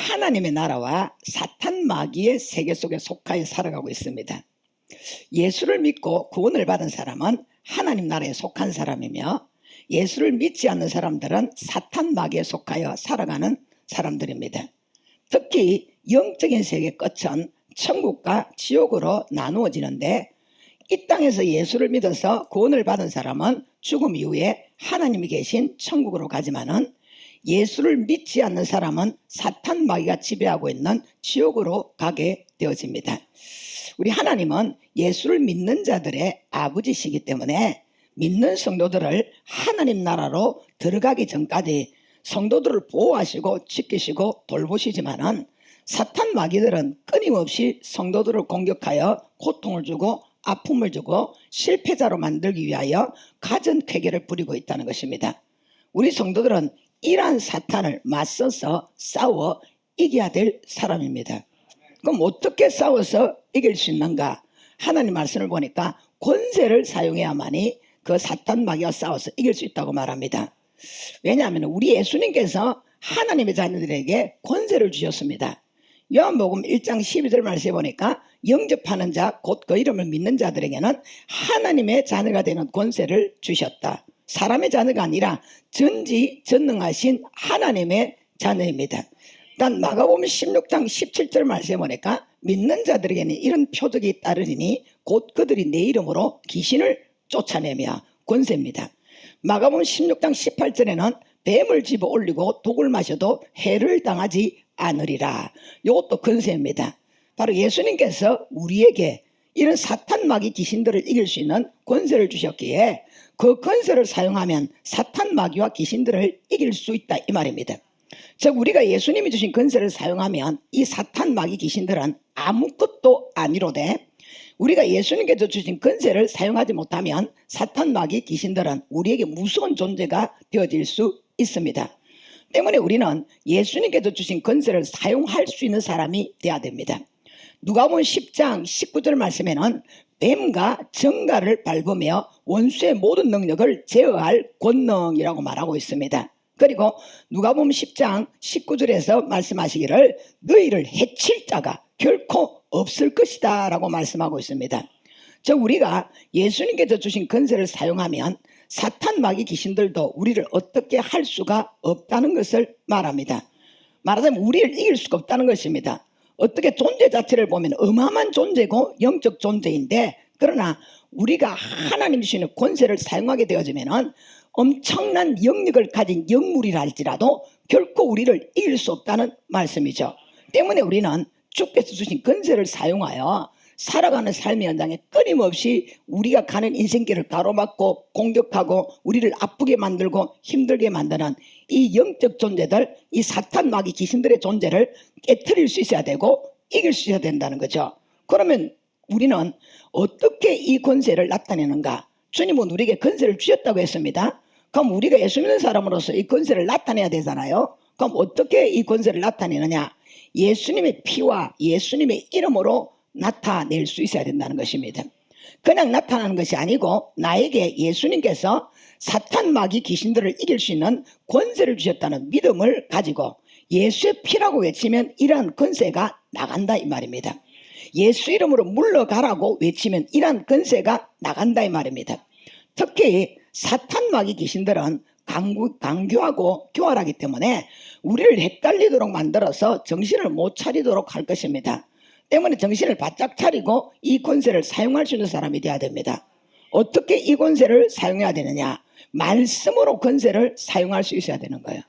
하나님의 나라와 사탄 마귀의 세계 속에 속하여 살아가고 있습니다. 예수를 믿고 구원을 받은 사람은 하나님 나라에 속한 사람이며, 예수를 믿지 않는 사람들은 사탄 마귀에 속하여 살아가는 사람들입니다. 특히 영적인 세계의 끝은 천국과 지옥으로 나누어지는데, 이 땅에서 예수를 믿어서 구원을 받은 사람은 죽음 이후에 하나님이 계신 천국으로 가지만은, 예수를 믿지 않는 사람은 사탄 마귀가 지배하고 있는 지옥으로 가게 되어집니다. 우리 하나님은 예수를 믿는 자들의 아버지시기 때문에 믿는 성도들을 하나님 나라로 들어가기 전까지 성도들을 보호하시고 지키시고 돌보시지만은, 사탄 마귀들은 끊임없이 성도들을 공격하여 고통을 주고 아픔을 주고 실패자로 만들기 위하여 가전 쾌계를 부리고 있다는 것입니다. 우리 성도들은 이러한 사탄을 맞서서 싸워 이겨야 될 사람입니다. 그럼 어떻게 싸워서 이길 수 있는가? 하나님 말씀을 보니까 권세를 사용해야만이 그 사탄 마귀와 싸워서 이길 수 있다고 말합니다. 왜냐하면 우리 예수님께서 하나님의 자녀들에게 권세를 주셨습니다. 요한복음 1장 12절 말씀에 보니까 영접하는 자, 곧 그 이름을 믿는 자들에게는 하나님의 자녀가 되는 권세를 주셨다. 사람의 자녀가 아니라 전지전능하신 하나님의 자녀입니다. 단 마가복음 16장 17절 말씀에 보니까 믿는 자들에게는 이런 표적이 따르리니 곧 그들이 내 이름으로 귀신을 쫓아내며 권세입니다. 마가복음 16장 18절에는 뱀을 집어 올리고 독을 마셔도 해를 당하지 않으리라. 이것도 권세입니다. 바로 예수님께서 우리에게 이런 사탄 마귀 귀신들을 이길 수 있는 권세를 주셨기에 그 권세를 사용하면 사탄 마귀와 귀신들을 이길 수 있다, 이 말입니다. 즉 우리가 예수님이 주신 권세를 사용하면 이 사탄 마귀 귀신들은 아무것도 아니로되, 우리가 예수님께서 주신 권세를 사용하지 못하면 사탄 마귀 귀신들은 우리에게 무서운 존재가 되어질 수 있습니다. 때문에 우리는 예수님께서 주신 권세를 사용할 수 있는 사람이 되어야 됩니다. 누가복음 10장 19절 말씀에는 뱀과 정갈을 밟으며 원수의 모든 능력을 제어할 권능이라고 말하고 있습니다. 그리고 누가복음 10장 19절에서 말씀하시기를 너희를 해칠 자가 결코 없을 것이다 라고 말씀하고 있습니다. 즉 우리가 예수님께서 주신 권세를 사용하면 사탄 마귀 귀신들도 우리를 어떻게 할 수가 없다는 것을 말합니다. 말하자면 우리를 이길 수가 없다는 것입니다. 어떻게 존재 자체를 보면 어마어마한 존재고 영적 존재인데, 그러나 우리가 하나님 주시는 권세를 사용하게 되어지면 엄청난 영역을 가진 영물이라 할지라도 결코 우리를 이길 수 없다는 말씀이죠. 때문에 우리는 주께서 주신 권세를 사용하여 살아가는 삶의 현장에 끊임없이 우리가 가는 인생길을 가로막고 공격하고 우리를 아프게 만들고 힘들게 만드는 이 영적 존재들, 이 사탄 마귀 귀신들의 존재를 깨트릴 수 있어야 되고 이길 수 있어야 된다는 거죠. 그러면 우리는 어떻게 이 권세를 나타내는가? 주님은 우리에게 권세를 주셨다고 했습니다. 그럼 우리가 예수 믿는 사람으로서 이 권세를 나타내야 되잖아요. 그럼 어떻게 이 권세를 나타내느냐? 예수님의 피와 예수님의 이름으로 나타낼 수 있어야 된다는 것입니다. 그냥 나타나는 것이 아니고 나에게 예수님께서 사탄 마귀 귀신들을 이길 수 있는 권세를 주셨다는 믿음을 가지고 예수의 피라고 외치면 이러한 권세가 나간다, 이 말입니다. 예수 이름으로 물러가라고 외치면 이러한 권세가 나간다, 이 말입니다. 특히 사탄 마귀 귀신들은 강교하고 교활하기 때문에 우리를 헷갈리도록 만들어서 정신을 못 차리도록 할 것입니다. 때문에 정신을 바짝 차리고 이 권세를 사용할 수 있는 사람이 되어야 됩니다. 어떻게 이 권세를 사용해야 되느냐? 말씀으로 권세를 사용할 수 있어야 되는 거예요.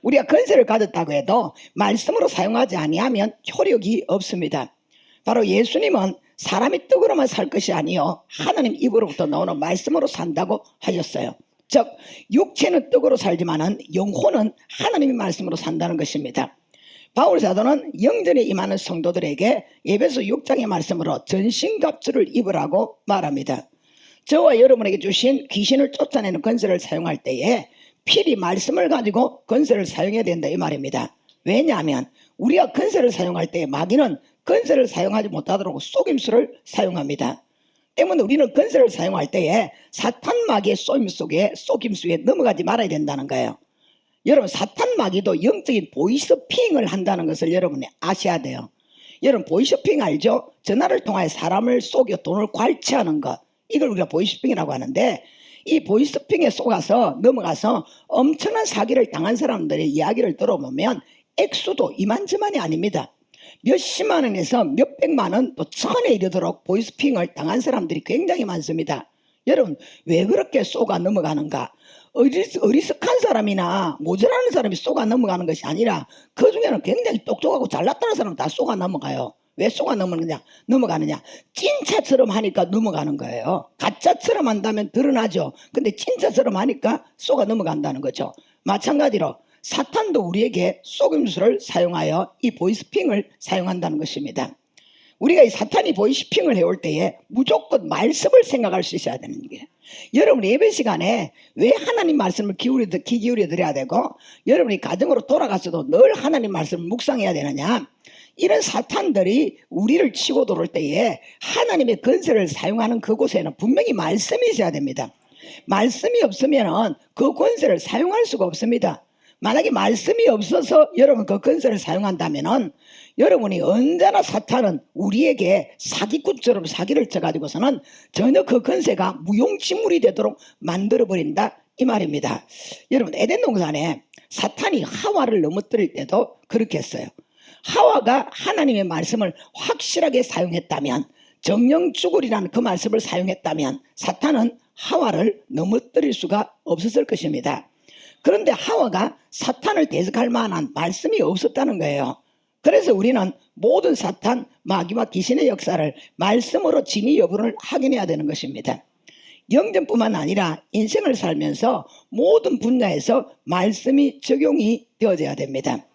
우리가 권세를 가졌다고 해도 말씀으로 사용하지 아니하면 효력이 없습니다. 바로 예수님은 사람이 떡으로만 살 것이 아니요 하나님 입으로부터 나오는 말씀으로 산다고 하셨어요. 즉 육체는 떡으로 살지만은 영혼은 하나님의 말씀으로 산다는 것입니다. 바울 사도는 영전에 임하는 성도들에게 에베소 6장의 말씀으로 전신갑주를 입으라고 말합니다. 저와 여러분에게 주신 귀신을 쫓아내는 권세를 사용할 때에 필히 말씀을 가지고 권세를 사용해야 된다, 이 말입니다. 왜냐하면 우리가 권세를 사용할 때 마귀는 권세를 사용하지 못하도록 속임수를 사용합니다. 때문에 우리는 권세를 사용할 때에 사탄 마귀의 속임수에 넘어가지 말아야 된다는 거예요. 여러분 사탄 마귀도 영적인 보이스피싱을 한다는 것을 여러분이 아셔야 돼요. 여러분 보이스피싱 알죠? 전화를 통해 사람을 속여 돈을 괄취하는 것, 이걸 우리가 보이스피싱이라고 하는데, 이 보이스피싱에 속아서 넘어가서 엄청난 사기를 당한 사람들의 이야기를 들어보면 액수도 이만저만이 아닙니다. 몇십만 원에서 몇백만 원 또 천에 이르도록 보이스피싱을 당한 사람들이 굉장히 많습니다. 여러분 왜 그렇게 쏘가 넘어가는가? 어리석한 사람이나 모자라는 사람이 쏘가 넘어가는 것이 아니라 그 중에는 굉장히 똑똑하고 잘났다는 사람은 다 쏘가 넘어가요. 왜 쏘가 넘어가느냐? 찐차처럼 하니까 넘어가는 거예요. 가짜처럼 한다면 드러나죠. 근데 찐차처럼 하니까 쏘가 넘어간다는 거죠. 마찬가지로 사탄도 우리에게 속임수를 사용하여 이 보이스피싱을 사용한다는 것입니다. 우리가 이 사탄이 보이스피싱을 해올 때에 무조건 말씀을 생각할 수 있어야 되는 게, 여러분 예배 시간에 왜 하나님 말씀을 귀 기울여 드려야 되고, 여러분이 가정으로 돌아가서도 늘 하나님 말씀을 묵상해야 되느냐? 이런 사탄들이 우리를 치고 들어올 때에 하나님의 권세를 사용하는 그곳에는 분명히 말씀이 있어야 됩니다. 말씀이 없으면 그 권세를 사용할 수가 없습니다. 만약에 말씀이 없어서 여러분 그 권세를 사용한다면 여러분이 언제나 사탄은 우리에게 사기꾼처럼 사기를 쳐가지고서는 전혀 그 권세가 무용지물이 되도록 만들어버린다, 이 말입니다. 여러분 에덴 동산에 사탄이 하와를 넘어뜨릴 때도 그렇게 했어요. 하와가 하나님의 말씀을 확실하게 사용했다면, 정령 죽으리라는 그 말씀을 사용했다면 사탄은 하와를 넘어뜨릴 수가 없었을 것입니다. 그런데 하와가 사탄을 대적할 만한 말씀이 없었다는 거예요. 그래서 우리는 모든 사탄, 마귀와 귀신의 역사를 말씀으로 진위 여부를 확인해야 되는 것입니다. 영전뿐만 아니라 인생을 살면서 모든 분야에서 말씀이 적용이 되어져야 됩니다.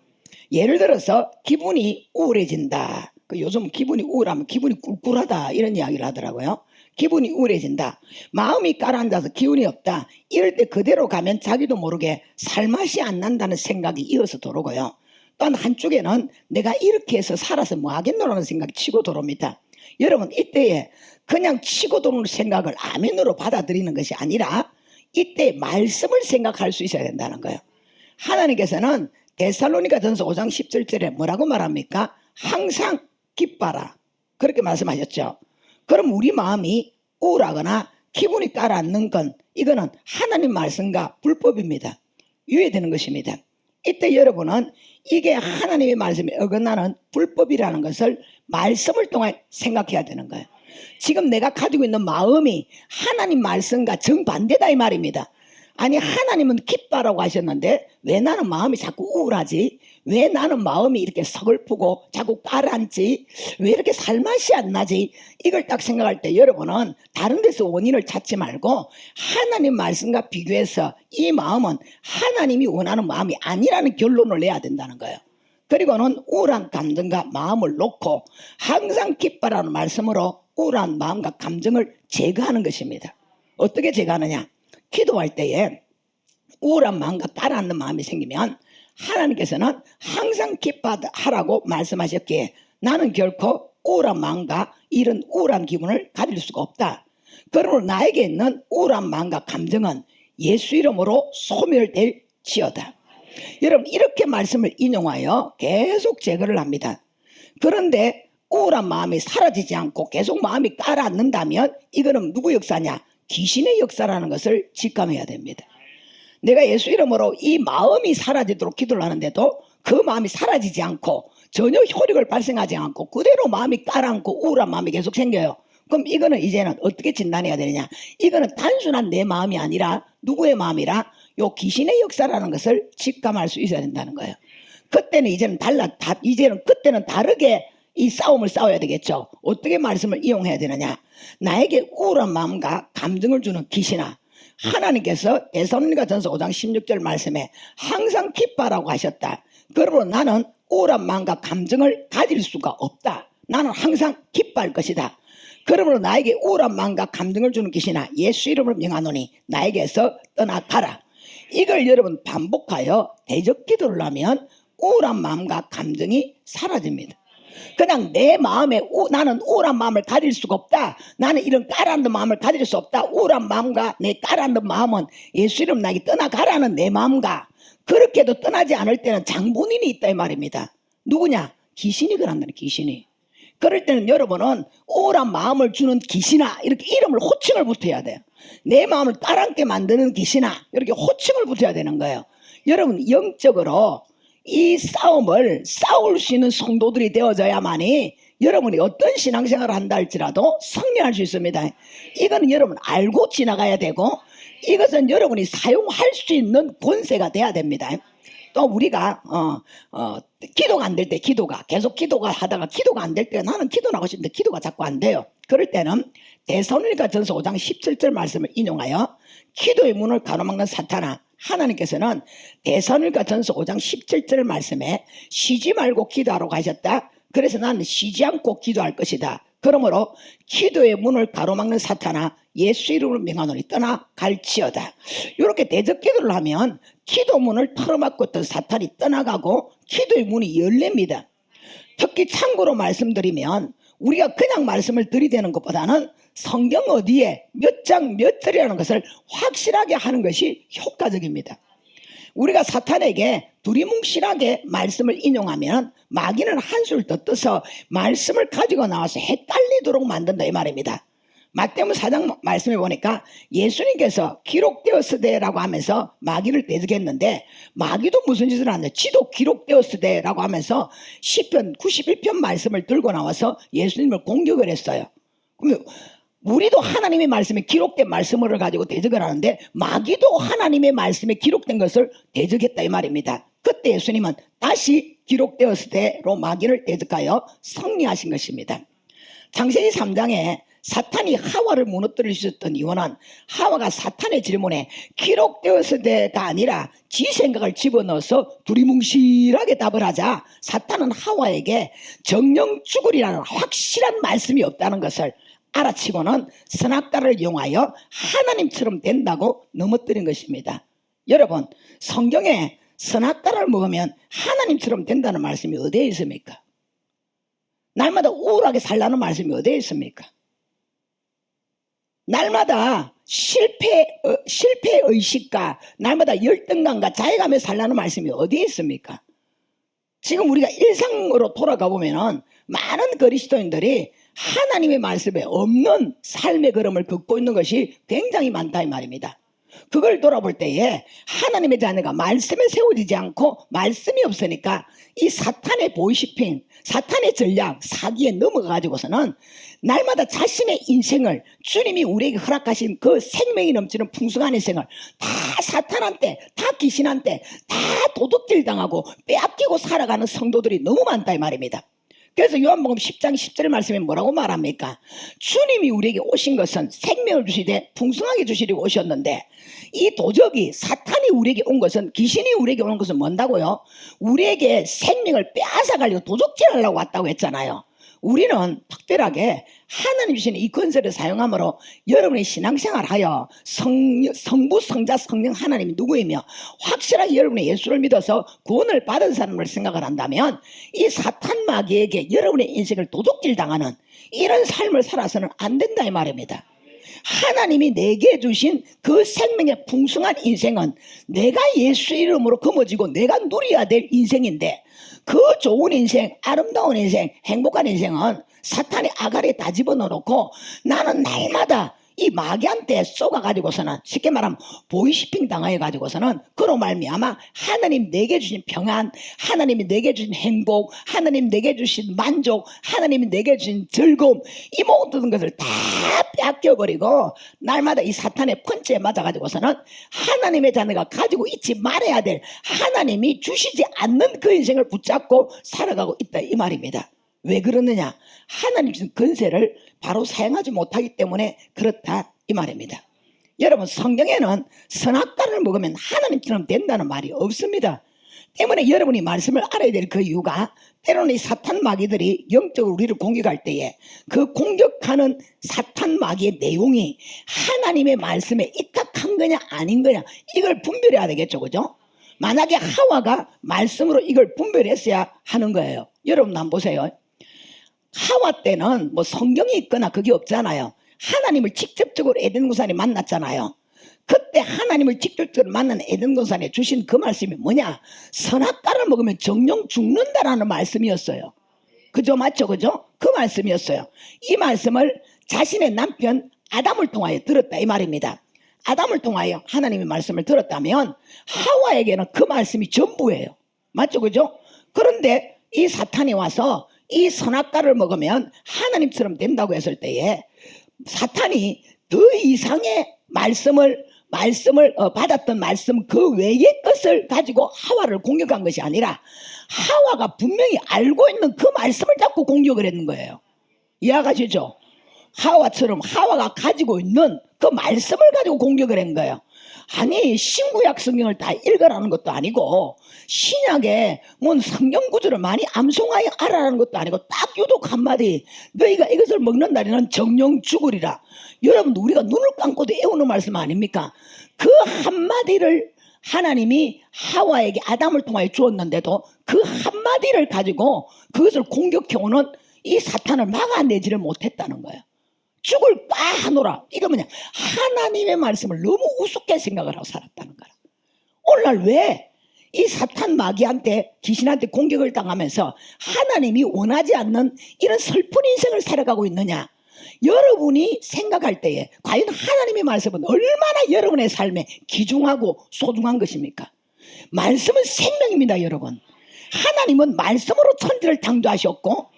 예를 들어서 기분이 우울해진다. 요즘 기분이 우울하면 기분이 꿀꿀하다, 이런 이야기를 하더라고요. 기분이 우울해진다. 마음이 가라앉아서 기운이 없다. 이럴 때 그대로 가면 자기도 모르게 살맛이 안 난다는 생각이 이어서 들어오고요. 또한 한쪽에는 내가 이렇게 해서 살아서 뭐 하겠노라는 생각이 치고 들어옵니다. 여러분 이때에 그냥 치고 들어오는 생각을 아멘으로 받아들이는 것이 아니라 이때 말씀을 생각할 수 있어야 된다는 거예요. 하나님께서는 데살로니가전서 5장 17절에 뭐라고 말합니까? 항상 기뻐라, 그렇게 말씀하셨죠. 그럼 우리 마음이 우울하거나 기분이 가라앉는 건 이거는 하나님 말씀과 불법입니다. 유예되는 것입니다. 이때 여러분은 이게 하나님의 말씀에 어긋나는 불법이라는 것을 말씀을 통해 생각해야 되는 거예요. 지금 내가 가지고 있는 마음이 하나님 말씀과 정반대다, 이 말입니다. 아니 하나님은 기뻐라고 하셨는데 왜 나는 마음이 자꾸 우울하지? 왜 나는 마음이 이렇게 서글프고 자꾸 가라앉지? 왜 이렇게 살맛이 안 나지? 이걸 딱 생각할 때 여러분은 다른 데서 원인을 찾지 말고 하나님 말씀과 비교해서 이 마음은 하나님이 원하는 마음이 아니라는 결론을 내야 된다는 거예요. 그리고는 우울한 감정과 마음을 놓고 항상 기뻐라는 말씀으로 우울한 마음과 감정을 제거하는 것입니다. 어떻게 제거하느냐? 기도할 때에 우울한 마음과 가라앉는 마음이 생기면 하나님께서는 항상 기뻐하라고 말씀하셨기에 나는 결코 우울한 마음과 이런 우울한 기분을 가질 수가 없다. 그러므로 나에게 있는 우울한 마음과 감정은 예수 이름으로 소멸될지어다. 여러분 이렇게 말씀을 인용하여 계속 제거를 합니다. 그런데 우울한 마음이 사라지지 않고 계속 마음이 가라앉는다면 이거는 누구 역사냐? 귀신의 역사라는 것을 직감해야 됩니다. 내가 예수 이름으로 이 마음이 사라지도록 기도를 하는데도 그 마음이 사라지지 않고 전혀 효력을 발생하지 않고 그대로 마음이 가라앉고 우울한 마음이 계속 생겨요. 그럼 이거는 이제는 어떻게 진단해야 되느냐? 이거는 단순한 내 마음이 아니라 누구의 마음이라? 요 귀신의 역사라는 것을 직감할 수 있어야 된다는 거예요. 그때는 그때는 다르게 이 싸움을 싸워야 되겠죠. 어떻게 말씀을 이용해야 되느냐? 나에게 우울한 마음과 감정을 주는 귀신아, 하나님께서 데살로니가전서 5장 16절 말씀에 항상 기뻐라고 하셨다. 그러므로 나는 우울한 마음과 감정을 가질 수가 없다. 나는 항상 기뻐할 것이다. 그러므로 나에게 우울한 마음과 감정을 주는 귀신아, 예수 이름으로 명하노니 나에게서 떠나가라. 이걸 여러분 반복하여 대적 기도를 하면 우울한 마음과 감정이 사라집니다. 그냥 내 마음에 나는 우울한 마음을 가질 수가 없다. 나는 이런 가라앉는 마음을 가질 수 없다. 우울한 마음과 내 가라앉는 마음은 예수 이름 나에게 떠나가라는 내 마음과 그렇게도 떠나지 않을 때는 장본인이 있다 이 말입니다. 누구냐? 귀신이 그런다는 귀신이. 그럴 때는 여러분은 우울한 마음을 주는 귀신아 이렇게 이름을 호칭을 붙여야 돼요. 내 마음을 가라앉게 만드는 귀신아 이렇게 호칭을 붙여야 되는 거예요. 여러분 영적으로 이 싸움을 싸울 수 있는 성도들이 되어져야만이 여러분이 어떤 신앙생활을 한다 할지라도 승리할 수 있습니다. 이거는 여러분 알고 지나가야 되고 이것은 여러분이 사용할 수 있는 권세가 돼야 됩니다. 또 우리가 기도가 안 될 때 계속 기도가 하다가 기도가 안 될 때 나는 기도는 하고 싶은데 기도가 자꾸 안 돼요. 그럴 때는 데살로니가전서 5장 17절 말씀을 인용하여 기도의 문을 가로막는 사탄아 하나님께서는 데살로니가전서 5장 17절 말씀에 쉬지 말고 기도하라고 하셨다. 그래서 나는 쉬지 않고 기도할 것이다. 그러므로 기도의 문을 가로막는 사탄아 예수 이름으로 명하노니 떠나갈지어다. 이렇게 대적 기도를 하면 기도문을 털어막고 있던 사탄이 떠나가고 기도의 문이 열립니다. 특히 참고로 말씀드리면 우리가 그냥 말씀을 들이대는 것보다는 성경 어디에 몇 장 몇 절이라는 것을 확실하게 하는 것이 효과적입니다. 우리가 사탄에게 두리뭉실하게 말씀을 인용하면 마귀는 한술 더 떠서 말씀을 가지고 나와서 헷갈리도록 만든다 이 말입니다. 마태복음 4장 말씀에 보니까 예수님께서 기록되었으되라고 하면서 마귀를 대적했는데 마귀도 무슨 짓을 하는데 지도 기록되었으되라고 하면서 시편 91편 말씀을 들고 나와서 예수님을 공격을 했어요. 그러면 우리도 하나님의 말씀에 기록된 말씀을 가지고 대적을 하는데 마귀도 하나님의 말씀에 기록된 것을 대적했다 이 말입니다. 그때 예수님은 다시 기록되었으되로 마귀를 대적하여 승리하신 것입니다. 창세기 3장에 사탄이 하와를 무너뜨릴 수 있었던 이유는 하와가 사탄의 질문에 기록되었으되가 아니라 지 생각을 집어넣어서 두리뭉실하게 답을 하자 사탄은 하와에게 정령 죽으리라는 확실한 말씀이 없다는 것을 알아치고는 선악과를 이용하여 하나님처럼 된다고 넘어뜨린 것입니다. 여러분 성경에 선악과를 먹으면 하나님처럼 된다는 말씀이 어디에 있습니까? 날마다 우울하게 살라는 말씀이 어디에 있습니까? 날마다 실패의식과 날마다 열등감과 자괴감에 살라는 말씀이 어디에 있습니까? 지금 우리가 일상으로 돌아가 보면은 많은 그리스도인들이 하나님의 말씀에 없는 삶의 걸음을 걷고 있는 것이 굉장히 많다 이 말입니다. 그걸 돌아볼 때에 하나님의 자녀가 말씀에 세워지지 않고 말씀이 없으니까 이 사탄의 보이시핑, 사탄의 전략, 사기에 넘어가가지고서는 날마다 자신의 인생을 주님이 우리에게 허락하신 그 생명이 넘치는 풍성한 인생을 다 사탄한테, 다 귀신한테, 다 도둑질 당하고 빼앗기고 살아가는 성도들이 너무 많다 이 말입니다. 그래서 요한복음 10장 10절 말씀에 뭐라고 말합니까? 주님이 우리에게 오신 것은 생명을 주시되 풍성하게 주시려고 오셨는데 이 도적이 사탄이 우리에게 온 것은 귀신이 우리에게 온 것은 뭔다고요? 우리에게 생명을 빼앗아가려고 도적질하려고 왔다고 했잖아요. 우리는 특별하게 하나님 주시는 이 권세를 사용함으로 여러분의 신앙생활하여 성부, 성자, 성령 하나님이 누구이며 확실하게 여러분의 예수를 믿어서 구원을 받은 사람을 생각을 한다면 이 사탄 마귀에게 여러분의 인생을 도둑질 당하는 이런 삶을 살아서는 안 된다 이 말입니다. 하나님이 내게 주신 그 생명의 풍성한 인생은 내가 예수 이름으로 거머쥐고 내가 누려야 될 인생인데 그 좋은 인생, 아름다운 인생, 행복한 인생은 사탄이 아가리에 다 집어넣어놓고 나는 날마다 이 마귀한테 쏘가가지고서는 쉽게 말하면 보이시핑 당해가지고서는 그로 말미암아 하나님 내게 주신 평안, 하나님이 내게 주신 행복, 하나님 내게 주신 만족, 하나님이 내게 주신 즐거움 이 모든 것을 다 뺏겨버리고 날마다 이 사탄의 펀치에 맞아가지고서는 하나님의 자녀가 가지고 있지 말아야 될 하나님이 주시지 않는 그 인생을 붙잡고 살아가고 있다 이 말입니다. 왜 그러느냐? 하나님 주신 권세를 바로 사용하지 못하기 때문에 그렇다 이 말입니다. 여러분 성경에는 선악과를 먹으면 하나님처럼 된다는 말이 없습니다. 때문에 여러분이 말씀을 알아야 될 그 이유가 때로는 이 사탄 마귀들이 영적으로 우리를 공격할 때에 그 공격하는 사탄 마귀의 내용이 하나님의 말씀에 입각한 거냐 아닌 거냐 이걸 분별해야 되겠죠, 그죠? 만약에 하와가 말씀으로 이걸 분별했어야 하는 거예요. 여러분 한번 보세요. 하와 때는 뭐 성경이 있거나 그게 없잖아요. 하나님을 직접적으로 에덴 동산에 만났잖아요. 그때 하나님을 직접적으로 만난 에덴 동산에 주신 그 말씀이 뭐냐? 선악과를 먹으면 정령 죽는다라는 말씀이었어요. 그죠? 맞죠? 그죠? 그 말씀이었어요. 이 말씀을 자신의 남편 아담을 통하여 들었다 이 말입니다. 아담을 통하여 하나님의 말씀을 들었다면 하와에게는 그 말씀이 전부예요. 맞죠? 그죠? 그런데 이 사탄이 와서 이 선악과를 먹으면 하나님처럼 된다고 했을 때에 사탄이 더 이상의 말씀을 받았던 말씀 그 외의 것을 가지고 하와를 공격한 것이 아니라 하와가 분명히 알고 있는 그 말씀을 잡고 공격을 했는 거예요. 이해가시죠? 하와처럼 하와가 가지고 있는 그 말씀을 가지고 공격을 한 거예요. 아니 신구약 성경을 다 읽으라는 것도 아니고 신약에 뭔 성경 구절을 많이 암송하여 알아라는 것도 아니고 딱 유독 한마디 너희가 이것을 먹는 날에는 정령 죽으리라. 여러분 우리가 눈을 감고도 애우는 말씀 아닙니까? 그 한마디를 하나님이 하와에게 아담을 통하여 주었는데도 그 한마디를 가지고 그것을 공격해오는 이 사탄을 막아내지를 못했다는 거예요. 죽을 빠하노라. 이거 뭐냐? 하나님의 말씀을 너무 우습게 생각을 하고 살았다는 거라. 오늘날 왜 이 사탄 마귀한테 귀신한테 공격을 당하면서 하나님이 원하지 않는 이런 슬픈 인생을 살아가고 있느냐? 여러분이 생각할 때에 과연 하나님의 말씀은 얼마나 여러분의 삶에 귀중하고 소중한 것입니까? 말씀은 생명입니다, 여러분. 하나님은 말씀으로 천지를 창조하셨고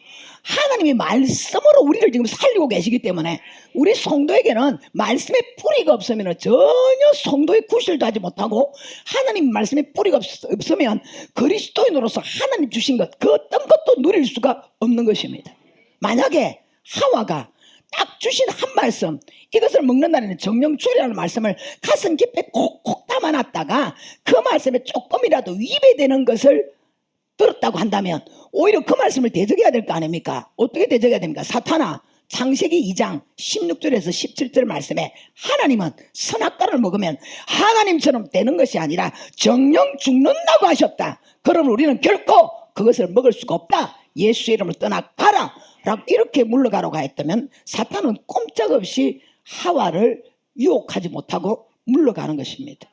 하나님의 말씀으로 우리를 지금 살리고 계시기 때문에 우리 성도에게는 말씀의 뿌리가 없으면 전혀 성도의 구실도 하지 못하고 하나님 말씀의 뿌리가 없으면 그리스도인으로서 하나님 주신 것 그 어떤 것도 누릴 수가 없는 것입니다. 만약에 하와가 딱 주신 한 말씀 이것을 먹는 날에는 정령 죽으리라는 말씀을 가슴 깊이 콕콕 담아놨다가 그 말씀에 조금이라도 위배되는 것을 들었다고 한다면 오히려 그 말씀을 대적해야 될 거 아닙니까? 어떻게 대적해야 됩니까? 사탄아 창세기 2장 16절에서 17절 말씀에 하나님은 선악과를 먹으면 하나님처럼 되는 것이 아니라 정령 죽는다고 하셨다. 그러면 우리는 결코 그것을 먹을 수가 없다. 예수의 이름을 떠나가라 라고 이렇게 물러가라고 했다면 사탄은 꼼짝없이 하와를 유혹하지 못하고 물러가는 것입니다.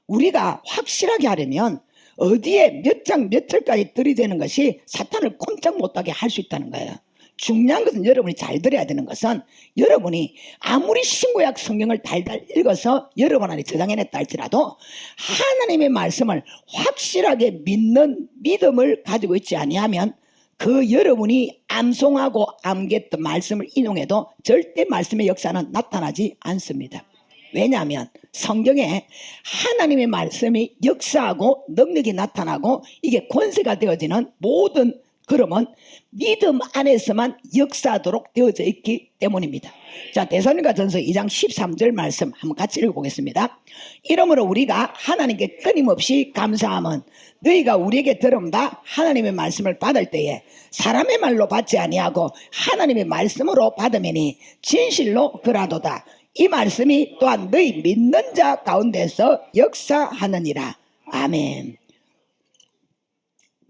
우리가 확실하게 하려면 어디에 몇 장 몇 절까지 들이대는 것이 사탄을 꼼짝 못하게 할 수 있다는 거예요. 중요한 것은 여러분이 잘 들어야 되는 것은 여러분이 아무리 신구약 성경을 달달 읽어서 여러분 안에 저장해냈다 할지라도 하나님의 말씀을 확실하게 믿는 믿음을 가지고 있지 아니하면 그 여러분이 암송하고 암겼던 말씀을 인용해도 절대 말씀의 역사는 나타나지 않습니다. 왜냐하면 성경에 하나님의 말씀이 역사하고 능력이 나타나고 이게 권세가 되어지는 모든 그러면 믿음 안에서만 역사하도록 되어져 있기 때문입니다. 자, 데살로니가전서 2장 13절 말씀 한번 같이 읽어보겠습니다. 이러므로 우리가 하나님께 끊임없이 감사함은 너희가 우리에게 들음다 하나님의 말씀을 받을 때에 사람의 말로 받지 아니하고 하나님의 말씀으로 받으매니 진실로 그라도다. 이 말씀이 또한 너희 믿는 자 가운데서 역사하느니라. 아멘.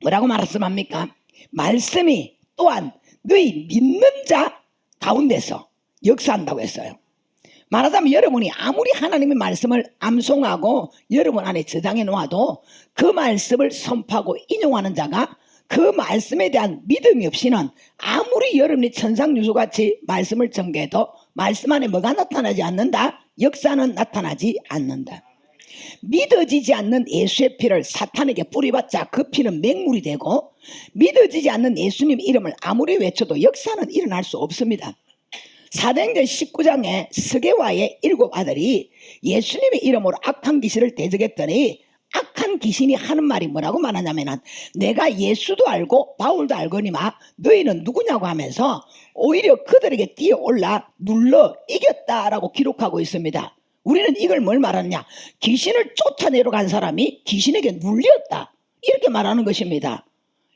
뭐라고 말씀합니까? 말씀이 또한 너희 믿는 자 가운데서 역사한다고 했어요. 말하자면 여러분이 아무리 하나님의 말씀을 암송하고 여러분 안에 저장해 놓아도 그 말씀을 선포하고 인용하는 자가 그 말씀에 대한 믿음이 없이는 아무리 여러분이 천상유수같이 말씀을 전개해도 말씀 안에 뭐가 나타나지 않는다? 역사는 나타나지 않는다. 믿어지지 않는 예수의 피를 사탄에게 뿌리봤자 그 피는 맹물이 되고 믿어지지 않는 예수님 이름을 아무리 외쳐도 역사는 일어날 수 없습니다. 사도행전 19장에 스게와의 7 아들이 예수님의 이름으로 악한 귀신을 대적했더니 악한 귀신이 하는 말이 뭐라고 말하냐면은 내가 예수도 알고 바울도 알거니와 너희는 누구냐고 하면서 오히려 그들에게 뛰어올라 눌러 이겼다라고 기록하고 있습니다. 우리는 이걸 뭘 말하느냐? 귀신을 쫓아내러 간 사람이 귀신에게 눌렸다 이렇게 말하는 것입니다.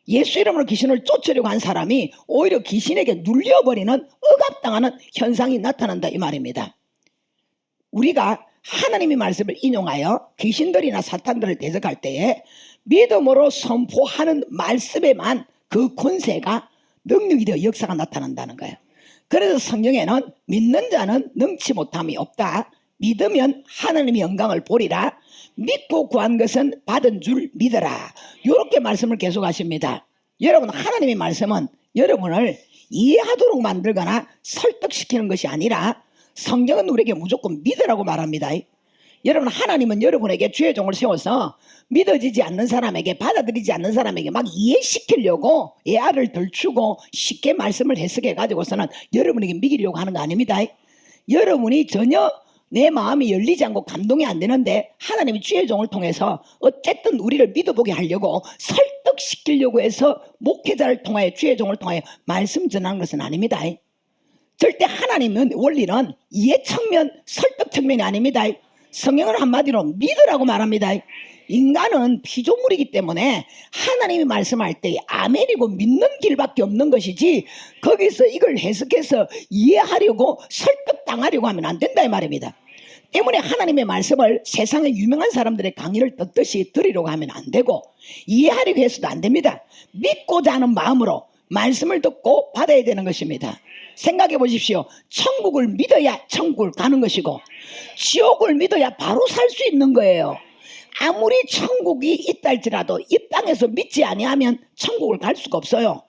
예수 이름으로 귀신을 쫓으려고 한 사람이 오히려 귀신에게 눌려버리는 억압당하는 현상이 나타난다 이 말입니다. 우리가 하나님의 말씀을 인용하여 귀신들이나 사탄들을 대적할 때에 믿음으로 선포하는 말씀에만 그 권세가 능력이 되어 역사가 나타난다는 거예요. 그래서 성경에는 믿는 자는 능치 못함이 없다. 믿으면 하나님의 영광을 보리라. 믿고 구한 것은 받은 줄 믿어라. 이렇게 말씀을 계속하십니다. 여러분, 하나님의 말씀은 여러분을 이해하도록 만들거나 설득시키는 것이 아니라 성경은 우리에게 무조건 믿으라고 말합니다. 여러분, 하나님은 여러분에게 주의 종을 세워서 믿어지지 않는 사람에게, 받아들이지 않는 사람에게 막 이해시키려고 애알을 덜추고 쉽게 말씀을 해석해 가지고서는 여러분에게 믿이려고 하는 거 아닙니다. 여러분이 전혀 내 마음이 열리지 않고 감동이 안 되는데 하나님이 주의 종을 통해서 어쨌든 우리를 믿어보게 하려고 설득시키려고 해서 목회자를 통하여 주의 종을 통하여 말씀 전하는 것은 아닙니다. 절대 하나님은 원리는 이해 측면, 설득 측면이 아닙니다. 성경은 한마디로 믿으라고 말합니다. 인간은 피조물이기 때문에 하나님이 말씀할 때 아멘이고 믿는 길밖에 없는 것이지 거기서 이걸 해석해서 이해하려고 설득당하려고 하면 안 된다 이 말입니다. 때문에 하나님의 말씀을 세상의 유명한 사람들의 강의를 듣듯이 들으려고 하면 안 되고 이해하려고 해서도 안 됩니다. 믿고자 하는 마음으로 말씀을 듣고 받아야 되는 것입니다. 생각해 보십시오. 천국을 믿어야 천국을 가는 것이고 지옥을 믿어야 바로 살 수 있는 거예요. 아무리 천국이 있다 할지라도 이 땅에서 믿지 아니하면 천국을 갈 수가 없어요.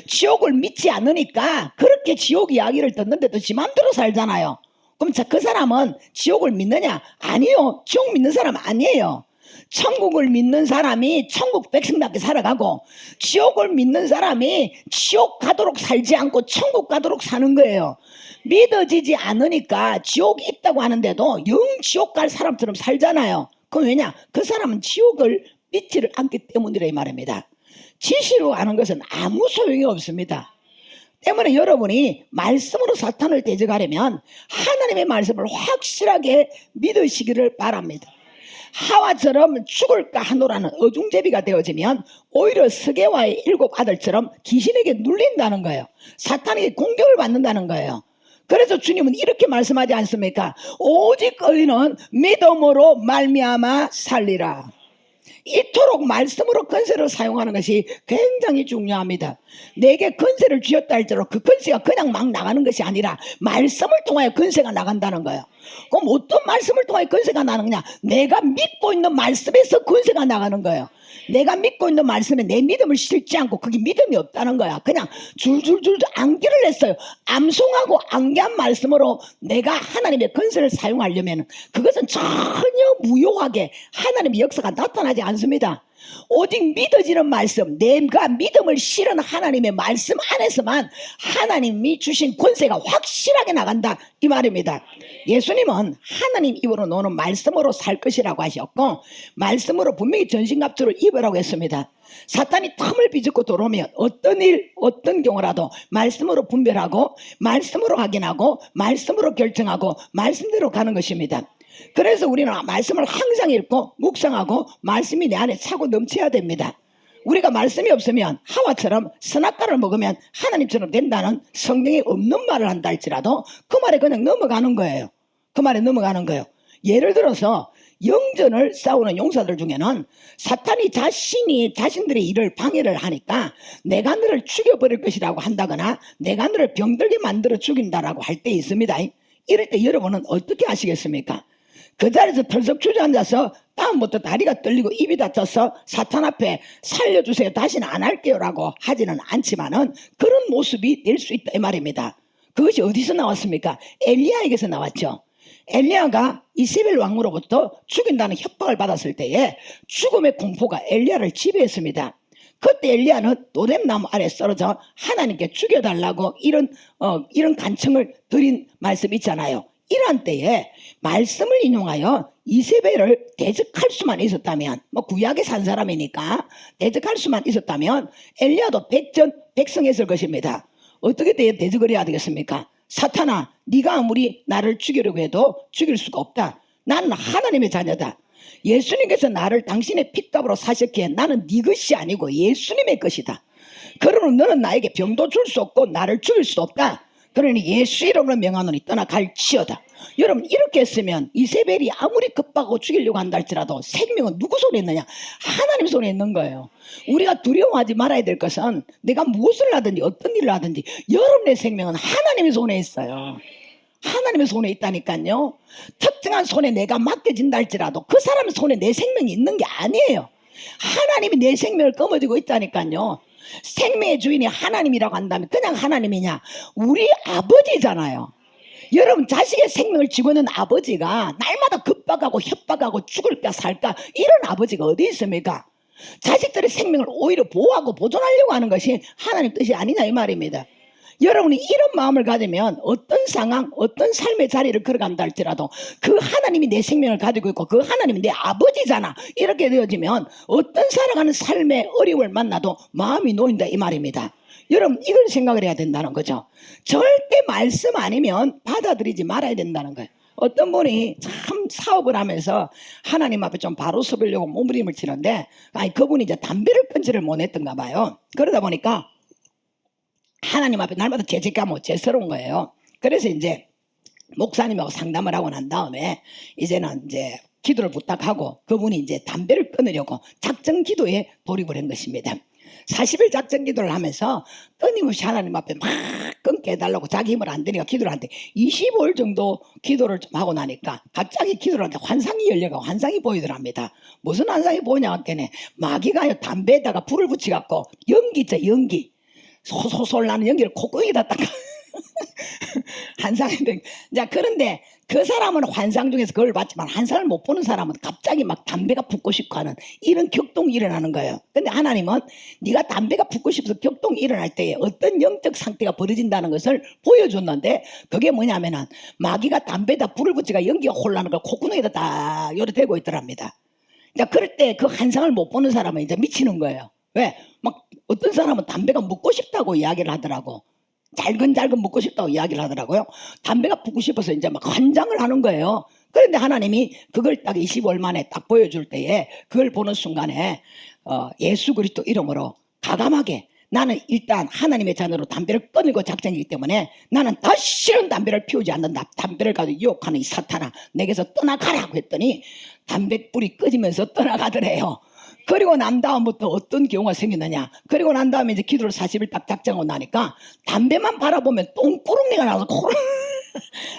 지옥을 믿지 않으니까 그렇게 지옥 이야기를 듣는데도 지 맘대로 살잖아요. 그럼 그 사람은 지옥을 믿느냐? 아니요. 지옥 믿는 사람 아니에요. 천국을 믿는 사람이 천국 백성답게 살아가고 지옥을 믿는 사람이 지옥 가도록 살지 않고 천국 가도록 사는 거예요. 믿어지지 않으니까 지옥이 있다고 하는데도 영 지옥 갈 사람처럼 살잖아요. 그럼 왜냐? 그 사람은 지옥을 믿지를 않기 때문이라 이 말입니다. 지시로 아는 것은 아무 소용이 없습니다. 때문에 여러분이 말씀으로 사탄을 대적하려면 하나님의 말씀을 확실하게 믿으시기를 바랍니다. 하와처럼 죽을까 하노라는 어중제비가 되어지면 오히려 스게와의 7 아들처럼 귀신에게 눌린다는 거예요. 사탄에게 공격을 받는다는 거예요. 그래서 주님은 이렇게 말씀하지 않습니까? 오직 의인은 믿음으로 말미암아 살리라. 이토록 말씀으로 권세를 사용하는 것이 굉장히 중요합니다. 내게 권세를 주었다 할지라도 그 권세가 그냥 막 나가는 것이 아니라 말씀을 통하여 권세가 나간다는 거예요. 그럼 어떤 말씀을 통하여 권세가 나느냐? 내가 믿고 있는 말씀에서 권세가 나가는 거예요. 내가 믿고 있는 말씀에 내 믿음을 실지 않고 그게 믿음이 없다는 거야. 그냥 줄줄줄 암기를 했어요. 암송하고 암기한 말씀으로 내가 하나님의 권세를 사용하려면 그것은 전혀 무효하게 하나님의 역사가 나타나지 않습니다. 오직 믿어지는 말씀, 내가 믿음을 실은 하나님의 말씀 안에서만 하나님이 주신 권세가 확실하게 나간다 이 말입니다. 예수님은 하나님 입으로 나오는 말씀으로 살 것이라고 하셨고 말씀으로 분명히 전신갑주를 입으라고 했습니다. 사탄이 틈을 비집고 들어오면 어떤 일, 어떤 경우라도 말씀으로 분별하고 말씀으로 확인하고 말씀으로 결정하고 말씀대로 가는 것입니다. 그래서 우리는 말씀을 항상 읽고 묵상하고 말씀이 내 안에 차고 넘쳐야 됩니다. 우리가 말씀이 없으면 하와처럼 선악과를 먹으면 하나님처럼 된다는 성경에 없는 말을 한다 할지라도 그 말에 그냥 넘어가는 거예요. 그 말에 넘어가는 거예요. 예를 들어서 영전을 싸우는 용사들 중에는 사탄이 자신이 자신들의 일을 방해를 하니까 내가 너를 죽여버릴 것이라고 한다거나 내가 너를 병들게 만들어 죽인다라고 할 때 있습니다. 이럴 때 여러분은 어떻게 하시겠습니까? 그 자리에서 털썩 주저앉아서 다음부터 다리가 떨리고 입이 다쳐서 사탄 앞에 살려주세요 다시는 안 할게요 라고 하지는 않지만은 그런 모습이 될 수 있다 이 말입니다. 그것이 어디서 나왔습니까? 엘리야에게서 나왔죠. 엘리야가 이세벨 왕으로부터 죽인다는 협박을 받았을 때에 죽음의 공포가 엘리야를 지배했습니다. 그때 엘리야는 노뎀나무 아래 떨어져 하나님께 죽여달라고 이런 간청을 드린 말씀 있잖아요. 이러한 때에 말씀을 인용하여 이세벨을 대적할 수만 있었다면 구약에 산 사람이니까 대적할 수만 있었다면 엘리야도 백성했을 것입니다. 어떻게 대적을 해야 되겠습니까? 사탄아 네가 아무리 나를 죽이려고 해도 죽일 수가 없다. 나는 하나님의 자녀다. 예수님께서 나를 당신의 핏값으로 사셨기에 나는 네 것이 아니고 예수님의 것이다. 그러므로 너는 나에게 병도 줄 수 없고 나를 죽일 수 없다. 그러니 예수 이름으로 명하노니 떠나갈지어다. 여러분 이렇게 했으면 이세벨이 아무리 급하고 죽이려고 한다 할지라도 생명은 누구 손에 있느냐? 하나님 손에 있는 거예요. 우리가 두려워하지 말아야 될 것은 내가 무엇을 하든지 어떤 일을 하든지 여러분의 생명은 하나님의 손에 있어요. 하나님의 손에 있다니까요. 특정한 손에 내가 맡겨진다 할지라도 그 사람 손에 내 생명이 있는 게 아니에요. 하나님이 내 생명을 거머쥐고 있다니까요. 생명의 주인이 하나님이라고 한다면 그냥 하나님이냐? 우리 아버지잖아요. 여러분 자식의 생명을 쥐고 있는 아버지가 날마다 급박하고 협박하고 죽을까 살까 이런 아버지가 어디 있습니까? 자식들의 생명을 오히려 보호하고 보존하려고 하는 것이 하나님 뜻이 아니냐 이 말입니다. 여러분이 이런 마음을 가지면 어떤 상황 어떤 삶의 자리를 걸어간다 할지라도 그 하나님이 내 생명을 가지고 있고 그 하나님이 내 아버지잖아 이렇게 되어지면 어떤 살아가는 삶의 어려움을 만나도 마음이 놓인다 이 말입니다. 여러분 이걸 생각을 해야 된다는 거죠. 절대 말씀 아니면 받아들이지 말아야 된다는 거예요. 어떤 분이 참 사업을 하면서 하나님 앞에 좀 바로 서보려고 몸부림을 치는데 아니 그분이 이제 담배를 끊지를 못했던가 봐요. 그러다 보니까 하나님 앞에 날마다 죄책감하고 죄스러운 거예요. 그래서 이제 목사님하고 상담을 하고 난 다음에 이제는 이제 기도를 부탁하고 그분이 이제 담배를 끊으려고 작정 기도에 돌입을 한 것입니다. 40일 작정 기도를 하면서 끊임없이 하나님 앞에 막 끊게 해달라고 자기 힘을 안 되니까 기도를 하는데 25일 정도 기도를 좀 하고 나니까 갑자기 기도를 하니까 환상이 열려가 환상이 보이더랍니다. 무슨 환상이 보이냐 했더니 마귀가 담배에다가 불을 붙여갖고 연기 있죠 연기 소소솔 나는 연기를 콧구멍에다 딱 환상인데 자 그런데 그 사람은 환상 중에서 그걸 봤지만 환상을 못 보는 사람은 갑자기 막 담배가 붙고 싶고 하는 이런 격동이 일어나는 거예요. 근데 하나님은 네가 담배가 붙고 싶어서 격동이 일어날 때에 어떤 영적 상태가 벌어진다는 것을 보여줬는데 그게 뭐냐면은 마귀가 담배에다 불을 붙이가 연기가 홀라는 걸 콧구멍에다 딱 요래 대고 있더랍니다. 자 그럴 때 그 환상을 못 보는 사람은 이제 미치는 거예요. 왜? 막 어떤 사람은 담배가 묻고 싶다고 이야기를 하더라고. 잘근잘근 묻고 싶다고 이야기를 하더라고요. 담배가 붓고 싶어서 이제 막 환장을 하는 거예요. 그런데 하나님이 그걸 딱 25일 만에 딱 보여줄 때에 그걸 보는 순간에 예수 그리스도 이름으로 가감하게 나는 일단 하나님의 자녀로 담배를 끊고 작정이기 때문에 나는 다시는 담배를 피우지 않는다. 담배를 가지고 유혹하는 이 사탄아 내게서 떠나가라고 했더니 담배불이 꺼지면서 떠나가더래요. 그리고 난 다음부터 어떤 경우가 생기느냐. 그리고 난 다음에 이제 기도를 40일 딱 작정하고 나니까 담배만 바라보면 똥구렁내가 나서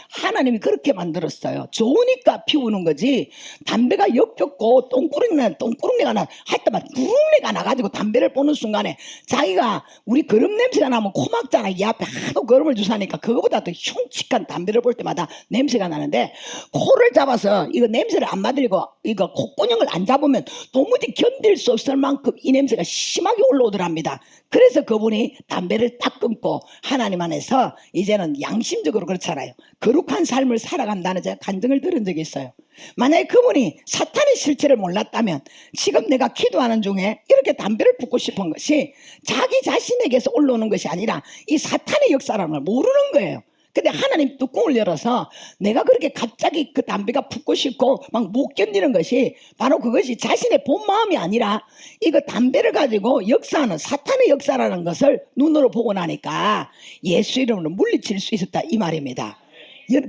하나님이 그렇게 만들었어요. 좋으니까 피우는 거지. 담배가 역겹고 똥구렁내가 나 할 때마다 구렁내가 나가지고 담배를 보는 순간에 자기가 우리 거름 냄새가 나면 고막잖아. 이 앞에 하도 거름을 주사니까 그거보다 더 흉측한 담배를 볼 때마다 냄새가 나는데 코를 잡아서 이거 냄새를 안 맡으려고 이거 콧구녕을 안 잡으면 도무지 견딜 수 없을 만큼 이 냄새가 심하게 올라오더랍니다. 그래서 그분이 담배를 딱 끊고 하나님 안에서 이제는 양심적으로 그렇잖아요. 거룩한 삶을 살아간다는 제가 간증을 들은 적이 있어요. 만약에 그분이 사탄의 실체를 몰랐다면 지금 내가 기도하는 중에 이렇게 담배를 붓고 싶은 것이 자기 자신에게서 올라오는 것이 아니라 이 사탄의 역사라는 걸 모르는 거예요. 근데 하나님 뚜껑을 열어서 내가 그렇게 갑자기 그 담배가 붓고 싶고 막 못 견디는 것이 바로 그것이 자신의 본 마음이 아니라 이거 담배를 가지고 역사하는 사탄의 역사라는 것을 눈으로 보고 나니까 예수 이름으로 물리칠 수 있었다 이 말입니다.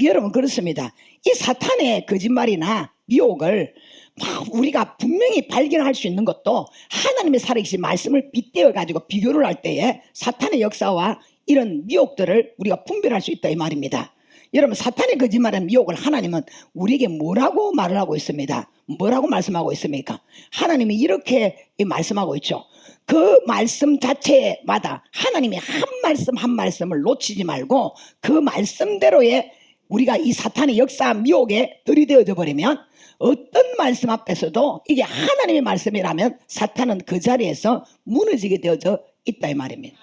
여러분 그렇습니다. 이 사탄의 거짓말이나 미혹을 우리가 분명히 발견할 수 있는 것도 하나님의 살아계신 말씀을 빗대어 가지고 비교를 할 때에 사탄의 역사와 이런 미혹들을 우리가 분별할 수 있다 이 말입니다. 여러분 사탄의 거짓말한 미혹을 하나님은 우리에게 뭐라고 말을 하고 있습니다. 뭐라고 말씀하고 있습니까? 하나님이 이렇게 말씀하고 있죠. 그 말씀 자체마다 하나님이 한 말씀 한 말씀을 놓치지 말고 그 말씀대로의 우리가 이 사탄의 역사 미혹에 들이대어져 버리면 어떤 말씀 앞에서도 이게 하나님의 말씀이라면 사탄은 그 자리에서 무너지게 되어져 있다 이 말입니다.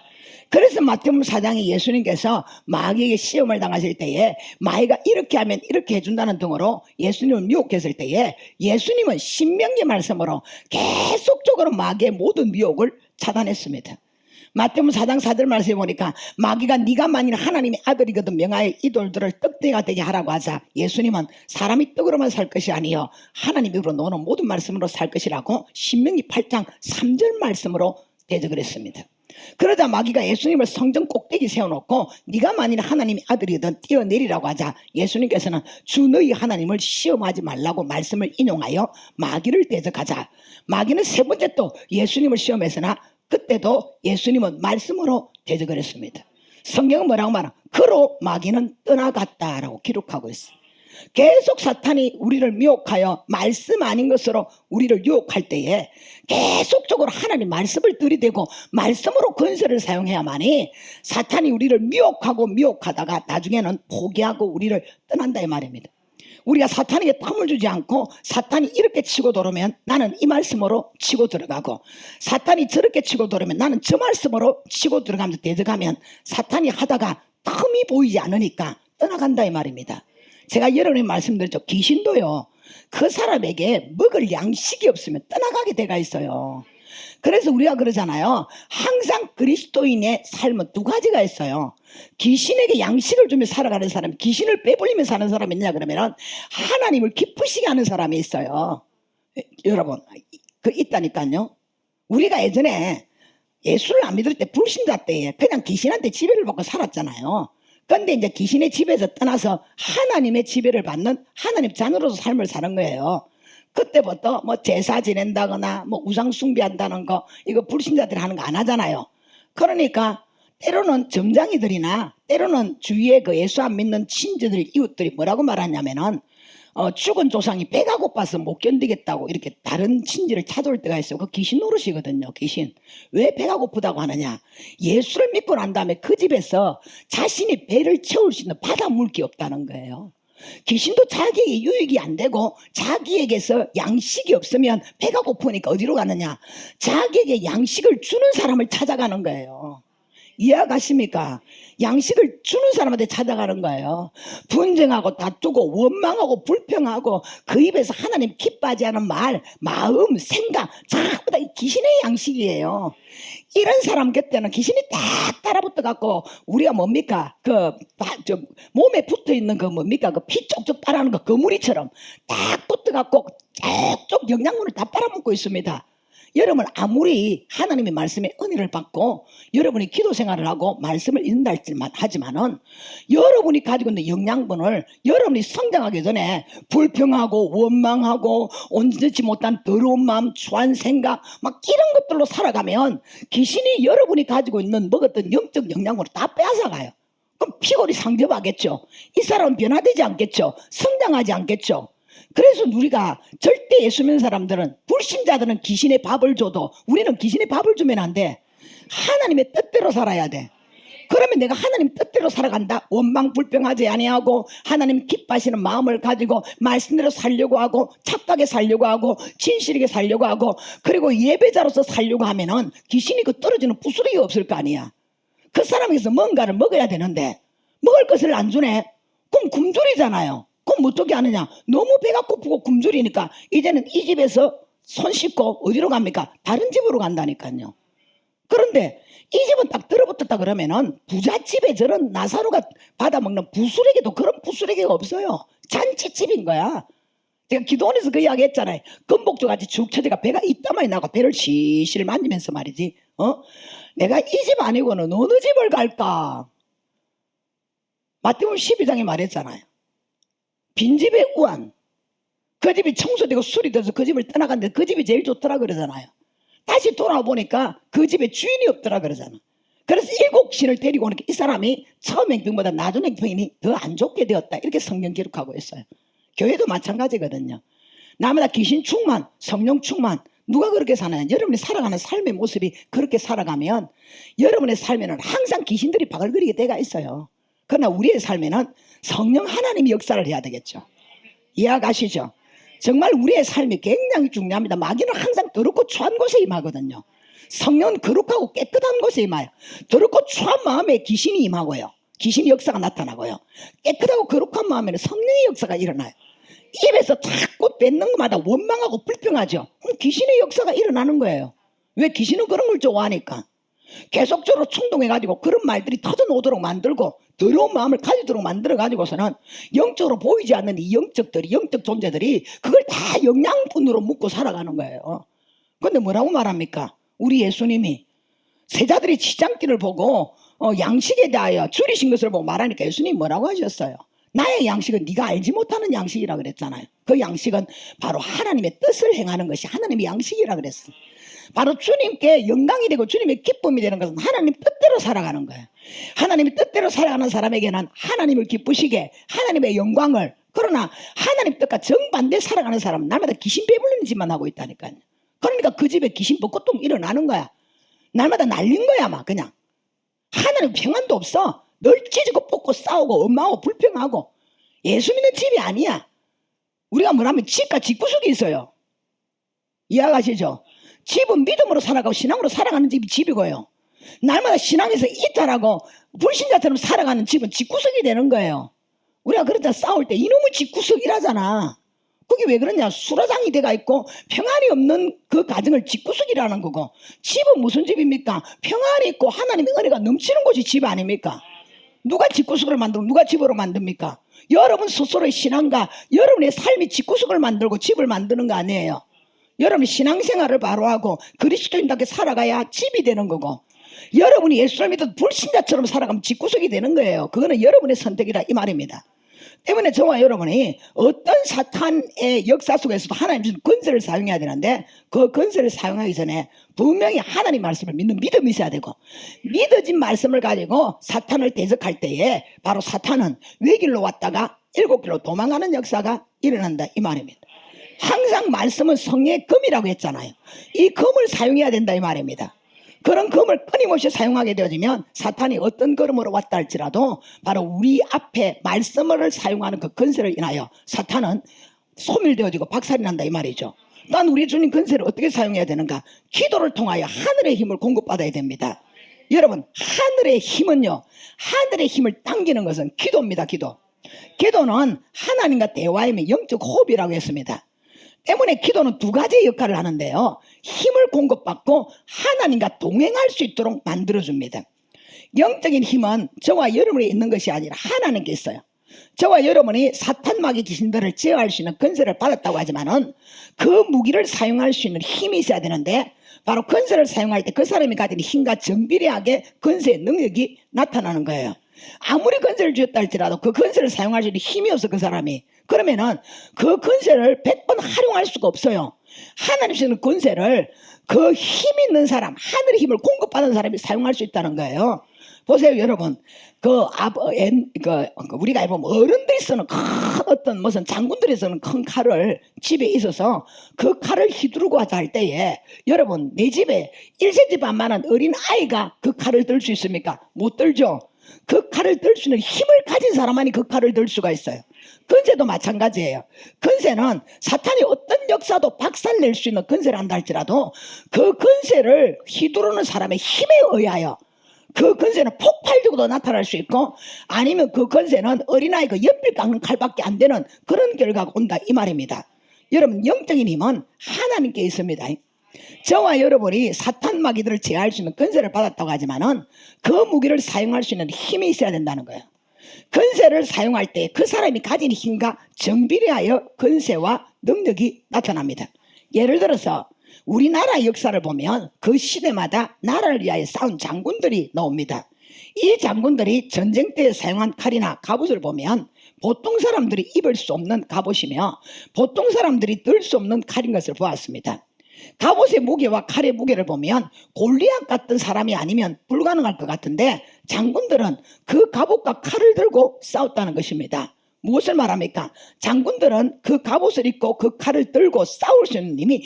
그래서 마태복음 4장에 예수님께서 마귀에게 시험을 당하실 때에 마귀가 이렇게 하면 이렇게 해준다는 등으로 예수님을 미혹했을 때에 예수님은 신명기 말씀으로 계속적으로 마귀의 모든 미혹을 차단했습니다. 마태복음 4장 4절 말씀에 보니까 마귀가 네가 만일 하나님의 아들이거든 명하여 이 돌들을 떡대가 되게 하라고 하자 예수님은 사람이 떡으로만 살 것이 아니요 하나님 입으로 나오는 모든 말씀으로 살 것이라고 신명기 8장 3절 말씀으로 대적을 했습니다. 그러자 마귀가 예수님을 성전 꼭대기 세워놓고 네가 만일 하나님의 아들이든 뛰어내리라고 하자 예수님께서는 주 너희 하나님을 시험하지 말라고 말씀을 인용하여 마귀를 대적하자 마귀는 세 번째 또 예수님을 시험했으나 그때도 예수님은 말씀으로 대적을 했습니다. 성경은 뭐라고 말하나? 그로 마귀는 떠나갔다라고 기록하고 있어요. 계속 사탄이 우리를 미혹하여 말씀 아닌 것으로 우리를 유혹할 때에 계속적으로 하나님 말씀을 들이대고 말씀으로 권세를 사용해야만이 사탄이 우리를 미혹하다가 나중에는 포기하고 우리를 떠난다 이 말입니다. 우리가 사탄에게 틈을 주지 않고 사탄이 이렇게 치고 들어오면 나는 이 말씀으로 치고 들어가고 사탄이 저렇게 치고 들어오면 나는 저 말씀으로 치고 들어가면서 대적하면 사탄이 하다가 틈이 보이지 않으니까 떠나간다 이 말입니다. 제가 여러분이 말씀드렸죠. 귀신도요. 그 사람에게 먹을 양식이 없으면 떠나가게 돼가 있어요. 그래서 우리가 그러잖아요. 항상 그리스도인의 삶은 두 가지가 있어요. 귀신에게 양식을 주며 살아가는 사람, 귀신을 빼돌리며 사는 사람이 있냐 그러면 하나님을 기쁘시게 하는 사람이 있어요. 여러분 있다니까요. 우리가 예전에 예수를 안 믿을 때 불신자 때에 그냥 귀신한테 지배를 받고 살았잖아요. 그런데 이제 귀신의 지배에서 떠나서 하나님의 지배를 받는 하나님 자녀로서 삶을 사는 거예요. 그때부터 뭐 제사 지낸다거나 뭐 우상 숭배한다는 거 이거 불신자들이 하는 거 안 하잖아요. 그러니까 때로는 점장이들이나 때로는 주위에 그 예수 안 믿는 친지들 이웃들이 뭐라고 말하냐면은 죽은 조상이 배가 고파서 못 견디겠다고 이렇게 다른 친지를 찾아올 때가 있어요. 그 귀신 노릇이거든요. 귀신. 왜 배가 고프다고 하느냐? 예수를 믿고 난 다음에 그 집에서 자신이 배를 채울 수 있는 바닷물 게 없다는 거예요. 귀신도 자기에게 유익이 안 되고 자기에게서 양식이 없으면 배가 고프니까 어디로 가느냐? 자기에게 양식을 주는 사람을 찾아가는 거예요. 이해가십니까? 양식을 주는 사람한테 찾아가는 거예요. 분쟁하고 다투고 원망하고 불평하고 그 입에서 하나님 기뻐하지 않은 말, 마음, 생각 전부 다 귀신의 양식이에요. 이런 사람 곁에는 귀신이 딱 따라붙어 갖고 우리가 뭡니까? 몸에 붙어 있는 그 뭡니까? 그 피 쪽쪽 빨아는 거 거무리처럼 딱 붙어 갖고 쪽쪽 영양분을 다 빨아먹고 있습니다. 여러분 아무리 하나님의 말씀에 은혜를 받고 여러분이 기도 생활을 하고 말씀을 읽는다 하지만은 여러분이 가지고 있는 영양분을 여러분이 성장하기 전에 불평하고 원망하고 온전치 못한 더러운 마음, 추한 생각 막 이런 것들로 살아가면 귀신이 여러분이 가지고 있는 먹었던 영적 영양분을 다 빼앗아가요. 그럼 피골이 상접하겠죠. 이 사람은 변화되지 않겠죠. 성장하지 않겠죠. 그래서 우리가 절대 예수 믿는 사람들은 불신자들은 귀신의 밥을 줘도 우리는 귀신의 밥을 주면 안 돼. 하나님의 뜻대로 살아야 돼. 그러면 내가 하나님 뜻대로 살아간다. 원망 불평하지 아니하고 하나님 기뻐하시는 마음을 가지고 말씀대로 살려고 하고 착하게 살려고 하고 진실하게 살려고 하고 그리고 예배자로서 살려고 하면은 귀신이 그 떨어지는 부스러기가 없을 거 아니야. 그 사람에게서 뭔가를 먹어야 되는데 먹을 것을 안 주네. 그럼 굶주리잖아요. 그럼 어떻게 하느냐? 너무 배가 고프고 굶주리니까 이제는 이 집에서 손 씻고 어디로 갑니까? 다른 집으로 간다니까요. 그런데 이 집은 딱 들어붙었다 그러면은 부잣집에 저런 나사로가 받아먹는 부스러기도 그런 부스러기가 없어요. 잔치집인 거야. 제가 기도원에서 그 이야기 했잖아요. 금복주같이 축 처져가 배가 이따만이 나고 배를 실실 만지면서 말이지. 내가 이 집 아니고는 어느 집을 갈까? 마태복음 12장에 말했잖아요. 빈집의 우환. 그 집이 청소되고 술이 돼서 그 집을 떠나갔는데 그 집이 제일 좋더라 그러잖아요. 다시 돌아와 보니까 그 집에 주인이 없더라 그러잖아. 그래서 7신을 데리고 오니까 이 사람이 처음 행평보다 나중 행평이 더 안 좋게 되었다. 이렇게 성경 기록하고 있어요. 교회도 마찬가지거든요. 나마다 귀신 충만, 성령 충만. 누가 그렇게 사나요? 여러분이 살아가는 삶의 모습이 그렇게 살아가면 여러분의 삶에는 항상 귀신들이 바글거리게 돼가 있어요. 그러나 우리의 삶에는 성령 하나님이 역사를 해야 되겠죠. 이해가시죠? 정말 우리의 삶이 굉장히 중요합니다. 마귀는 항상 더럽고 추한 곳에 임하거든요. 성령은 거룩하고 깨끗한 곳에 임해요. 더럽고 추한 마음에 귀신이 임하고요. 귀신의 역사가 나타나고요. 깨끗하고 거룩한 마음에는 성령의 역사가 일어나요. 입에서 자꾸 뱉는 것마다 원망하고 불평하죠. 그럼 귀신의 역사가 일어나는 거예요. 왜? 귀신은 그런 걸 좋아하니까. 계속적으로 충동해가지고 그런 말들이 터져나오도록 만들고 더러운 마음을 가지도록 만들어가지고서는 영적으로 보이지 않는 이 영적 존재들이 그걸 다 영양분으로 묻고 살아가는 거예요. 그런데 뭐라고 말합니까? 우리 예수님이 세자들이 치장길을 보고 양식에 대하여 줄이신 것을 보고 말하니까 예수님이 뭐라고 하셨어요? 나의 양식은 네가 알지 못하는 양식이라 그랬잖아요. 그 양식은 바로 하나님의 뜻을 행하는 것이 하나님의 양식이라 그랬어요. 바로 주님께 영광이 되고 주님의 기쁨이 되는 것은 하나님 뜻대로 살아가는 거예요. 하나님의 뜻대로 살아가는 사람에게는 하나님을 기쁘시게 하나님의 영광을, 그러나 하나님 뜻과 정반대 살아가는 사람은 날마다 귀신 배불리는 짓만 하고 있다니까요. 그러니까 그 집에 귀신 벚꽃동 일어나는 거야. 날마다 날린 거야 막 그냥. 하나님 평안도 없어. 늘 찢고 뽑고 싸우고 엄마하고 불평하고. 예수 믿는 집이 아니야. 우리가 뭐라면 집과 집구석이 있어요. 이해가시죠? 집은 믿음으로 살아가고 신앙으로 살아가는 집이 집이고요. 날마다 신앙에서 이탈하고 불신자처럼 살아가는 집은 집구석이 되는 거예요. 우리가 그러다 싸울 때 이놈의 집구석이라잖아. 그게 왜 그러냐? 수라장이 돼가 있고 평안이 없는 그 가정을 집구석이라는 거고, 집은 무슨 집입니까? 평안이 있고 하나님의 은혜가 넘치는 곳이 집 아닙니까? 누가 집구석을 만들고 누가 집으로 만듭니까? 여러분 스스로의 신앙과 여러분의 삶이 집구석을 만들고 집을 만드는 거 아니에요. 여러분이 신앙생활을 바로 하고 그리스도인답게 살아가야 집이 되는 거고, 여러분이 예수를 믿어 불신자처럼 살아가면 집구석이 되는 거예요. 그거는 여러분의 선택이라 이 말입니다. 때문에 저와 여러분이 어떤 사탄의 역사 속에서도 하나님 주신 권세를 사용해야 되는데, 그 권세를 사용하기 전에 분명히 하나님 말씀을 믿는 믿음이 있어야 되고, 믿어진 말씀을 가지고 사탄을 대적할 때에 바로 사탄은 외길로 왔다가 일곱 길로 도망가는 역사가 일어난다 이 말입니다. 항상 말씀은 성령의 검이라고 했잖아요. 이 검을 사용해야 된다 이 말입니다. 그런 검을 끊임없이 사용하게 되어지면 사탄이 어떤 걸음으로 왔다 할지라도 바로 우리 앞에 말씀을 사용하는 그 권세를 인하여 사탄은 소멸되어지고 박살이 난다 이 말이죠. 난 우리 주님 권세를 어떻게 사용해야 되는가? 기도를 통하여 하늘의 힘을 공급받아야 됩니다. 여러분, 하늘의 힘은요, 하늘의 힘을 당기는 것은 기도입니다. 기도는 하나님과 대화의 영적 호흡이라고 했습니다. 때문에 기도는 두 가지 역할을 하는데요, 힘을 공급받고 하나님과 동행할 수 있도록 만들어줍니다. 영적인 힘은 저와 여러분이 있는 것이 아니라 하나님께 있어요. 저와 여러분이 사탄 마귀 귀신들을 제어할 수 있는 권세를 받았다고 하지만은 그 무기를 사용할 수 있는 힘이 있어야 되는데, 바로 권세를 사용할 때 그 사람이 가진 힘과 정비례하게 권세의 능력이 나타나는 거예요. 아무리 권세를 주었다 할지라도 그 권세를 사용할 수 있는 힘이 없어 그 사람이. 그러면은 그 권세를 100번 활용할 수가 없어요. 하나님 주시는 권세를 그 힘 있는 사람, 하늘의 힘을 공급받은 사람이 사용할 수 있다는 거예요. 보세요 여러분, 우리가 보면 어른들이 쓰는 큰 어떤 무슨 장군들이 쓰는 큰 칼을 집에 있어서 그 칼을 휘두르고 하자 할 때에, 여러분 내 집에 1cm 반만한 어린 아이가 그 칼을 들 수 있습니까? 못 들죠. 그 칼을 들 수 있는 힘을 가진 사람만이 그 칼을 들 수가 있어요. 권세도 마찬가지예요. 권세는 사탄이 어떤 역사도 박살낼 수 있는 권세를 한다 할지라도 그 권세를 휘두르는 사람의 힘에 의하여 그 권세는 폭발적으로 나타날 수 있고, 아니면 그 권세는 어린아이 그 연필 깎는 칼밖에 안 되는 그런 결과가 온다 이 말입니다. 여러분, 영적인 힘은 하나님께 있습니다. 저와 여러분이 사탄 마귀들을 제어할 수 있는 권세를 받았다고 하지만은 그 무기를 사용할 수 있는 힘이 있어야 된다는 거예요. 권세를 사용할 때 그 사람이 가진 힘과 정비례하여 권세와 능력이 나타납니다. 예를 들어서 우리나라의 역사를 보면 그 시대마다 나라를 위하여 싸운 장군들이 나옵니다. 이 장군들이 전쟁 때 사용한 칼이나 갑옷을 보면 보통 사람들이 입을 수 없는 갑옷이며 보통 사람들이 들 수 없는 칼인 것을 보았습니다. 갑옷의 무게와 칼의 무게를 보면 골리앗 같은 사람이 아니면 불가능할 것 같은데, 장군들은 그 갑옷과 칼을 들고 싸웠다는 것입니다. 무엇을 말합니까? 장군들은 그 갑옷을 입고 그 칼을 들고 싸울 수 있는 힘이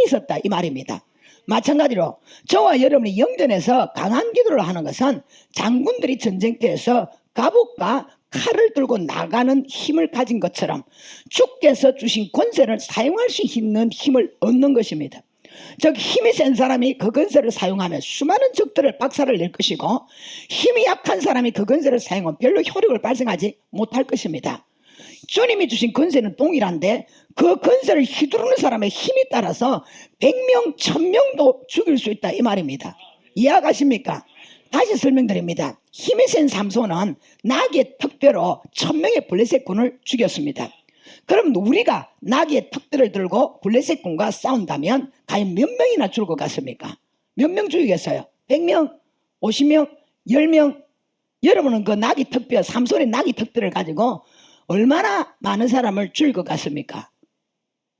있었다 이 말입니다. 마찬가지로 저와 여러분이 영전에서 강한 기도를 하는 것은 장군들이 전쟁터에서 갑옷과 칼을 들고 나가는 힘을 가진 것처럼 주께서 주신 권세를 사용할 수 있는 힘을 얻는 것입니다. 즉 힘이 센 사람이 그 권세를 사용하면 수많은 적들을 박살을 낼 것이고, 힘이 약한 사람이 그 권세를 사용하면 별로 효력을 발생하지 못할 것입니다. 주님이 주신 권세는 동일한데 그 권세를 휘두르는 사람의 힘에 따라서 100명, 1000명도 죽일 수 있다 이 말입니다. 이해가십니까? 다시 설명드립니다. 힘이 센 삼손은 나귀의 턱대로 1000명의 블레셋군을 죽였습니다. 그럼 우리가 나귀의 턱대를 들고 블레셋군과 싸운다면 과연 몇 명이나 죽을 것 같습니까? 몇 명 죽이겠어요? 100명, 50명, 10명. 여러분은 그 나귀 턱뼈, 삼손의 나귀 턱뼈를 가지고 얼마나 많은 사람을 죽일 것 같습니까?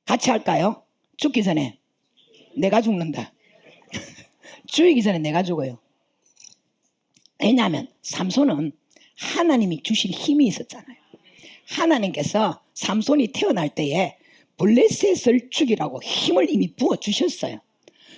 같이 할까요? 죽기 전에 내가 죽는다. 죽이기 전에 내가 죽어요. 왜냐하면 삼손은 하나님이 주신 힘이 있었잖아요. 하나님께서 삼손이 태어날 때에 블레셋을 죽이라고 힘을 이미 부어주셨어요.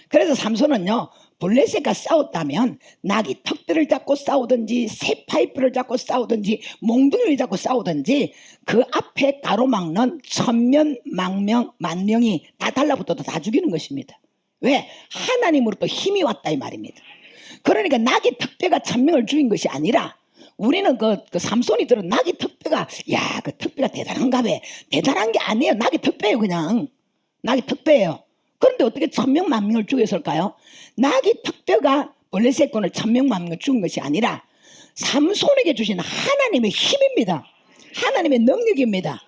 그래서 삼손은요, 블레셋과 싸웠다면 나귀 턱들을 잡고 싸우든지 새 파이프를 잡고 싸우든지 몽둥이를 잡고 싸우든지 그 앞에 가로막는 1000명, 10,000명, 10,000명이 다 달라붙어도 다 죽이는 것입니다. 왜? 하나님으로부터 힘이 왔다 이 말입니다. 그러니까 나귀 턱뼈가 1000명을 죽인 것이 아니라 우리는 그 삼손이 들은 나귀 턱뼈가 야, 그 턱뼈가 대단한가 봐. 대단한 게 아니에요. 나귀 턱뼈예요. 그냥 나귀 턱뼈예요. 그런데 어떻게 1000명, 10,000명을 죽였을까요? 나귀 턱뼈가 블레셋군을 1000명, 10,000명을 죽인 것이 아니라 삼손에게 주신 하나님의 힘입니다. 하나님의 능력입니다.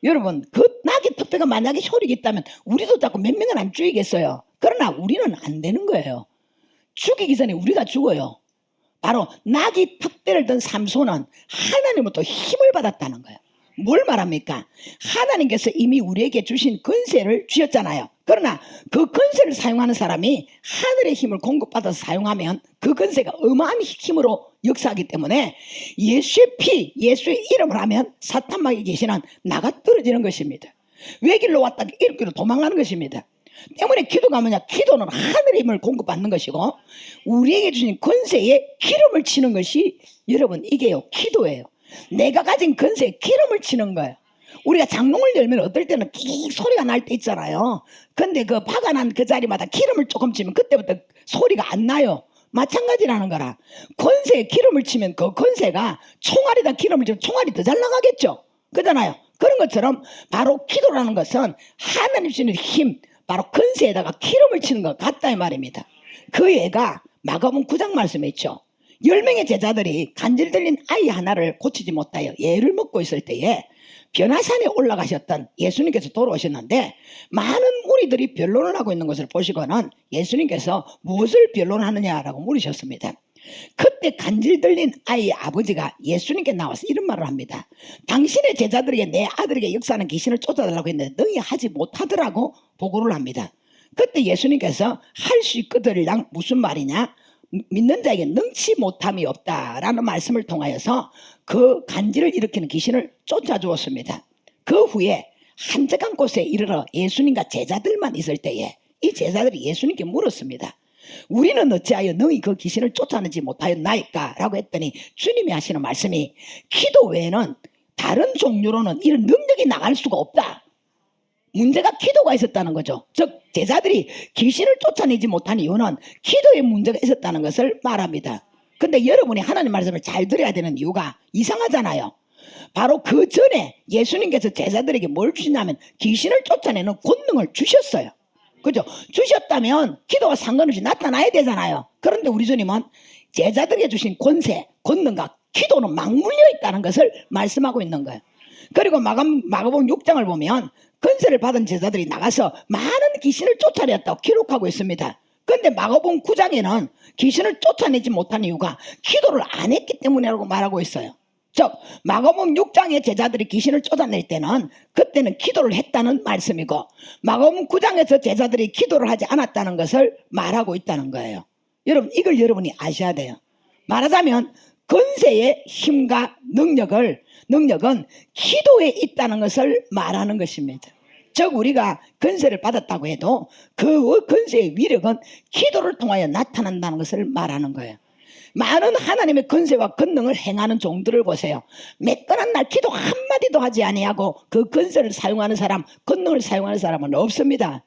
여러분, 그 나귀 턱뼈가 만약에 효력이 있다면 우리도 자꾸 몇 명은 안 죽이겠어요. 그러나 우리는 안 되는 거예요. 죽이기 전에 우리가 죽어요. 바로 나귀 턱뼈를 든 삼손은 하나님으로부터 힘을 받았다는 거예요. 뭘 말합니까? 하나님께서 이미 우리에게 주신 권세를 주셨잖아요. 그러나 그 권세를 사용하는 사람이 하늘의 힘을 공급받아서 사용하면 그 권세가 어마어마한 힘으로 역사하기 때문에 예수의 피, 예수의 이름을 하면 사탄 마귀 귀신은 나가 떨어지는 것입니다. 외길로 왔다가 이길로 도망가는 것입니다. 때문에 기도가 뭐냐? 기도는 하늘의 힘을 공급받는 것이고 우리에게 주신 권세에 기름을 치는 것이 여러분 이게요 기도예요. 내가 가진 권세에 기름을 치는 거예요. 우리가 장롱을 열면 어떨 때는 끼익 소리가 날 때 있잖아요. 근데 그 박아난 그 자리마다 기름을 조금 치면 그때부터 소리가 안 나요. 마찬가지라는 거라. 권세에 기름을 치면 그 권세가 총알에다 기름을 치면 총알이 더 잘 나가겠죠. 그잖아요. 그런 것처럼 바로 기도라는 것은 하나님 주시는 힘, 바로 권세에다가 기름을 치는 것 같다 이 말입니다. 그 애가 마가복음 9장 말씀에 있죠. 10명의 제자들이 간질 들린 아이 하나를 고치지 못하여 예를 먹고 있을 때에 변화산에 올라가셨던 예수님께서 돌아오셨는데 많은 무리들이 변론을 하고 있는 것을 보시고는 예수님께서 무엇을 변론하느냐라고 물으셨습니다. 그때 간질 들린 아이의 아버지가 예수님께 나와서 이런 말을 합니다. 당신의 제자들에게 내 아들에게 역사하는 귀신을 쫓아달라고 했는데 너희 하지 못하더라고 보고를 합니다. 그때 예수님께서 할 수 있거들이랑 무슨 말이냐? 믿는 자에게 능치 못함이 없다라는 말씀을 통하여서 그 간질을 일으키는 귀신을 쫓아주었습니다. 그 후에 한적한 곳에 이르러 예수님과 제자들만 있을 때에 이 제자들이 예수님께 물었습니다. 우리는 어찌하여 너희 그 귀신을 쫓아내지 못하였나이까? 라고 했더니 주님이 하시는 말씀이 기도 외에는 다른 종류로는 이런 능력이 나갈 수가 없다. 문제가 기도가 있었다는 거죠. 즉 제자들이 귀신을 쫓아내지 못한 이유는 기도에 문제가 있었다는 것을 말합니다. 근데 여러분이 하나님 말씀을 잘 들어야 되는 이유가 이상하잖아요. 바로 그 전에 예수님께서 제자들에게 뭘 주시냐면 귀신을 쫓아내는 권능을 주셨어요. 그죠? 주셨다면 기도와 상관없이 나타나야 되잖아요. 그런데 우리 주님은 제자들에게 주신 권세, 권능과 기도는 맞물려 있다는 것을 말씀하고 있는 거예요. 그리고 마가복음 6장을 보면 권세를 받은 제자들이 나가서 많은 귀신을 쫓아냈다고 기록하고 있습니다. 그런데 마가복음 9장에는 귀신을 쫓아내지 못한 이유가 기도를 안 했기 때문이라고 말하고 있어요. 즉 마가복음 6장의 제자들이 귀신을 쫓아낼 때는 그때는 기도를 했다는 말씀이고 마가복음 9장에서 제자들이 기도를 하지 않았다는 것을 말하고 있다는 거예요. 여러분 이걸 여러분이 아셔야 돼요. 말하자면 권세의 힘과 능력은 기도에 있다는 것을 말하는 것입니다. 즉 우리가 권세를 받았다고 해도 그 권세의 위력은 기도를 통하여 나타난다는 것을 말하는 거예요. 많은 하나님의 권세와 권능을 행하는 종들을 보세요. 매끈한 날 기도 한마디도 하지 아니하고 그 권세를 사용하는 사람, 권능을 사용하는 사람은 없습니다.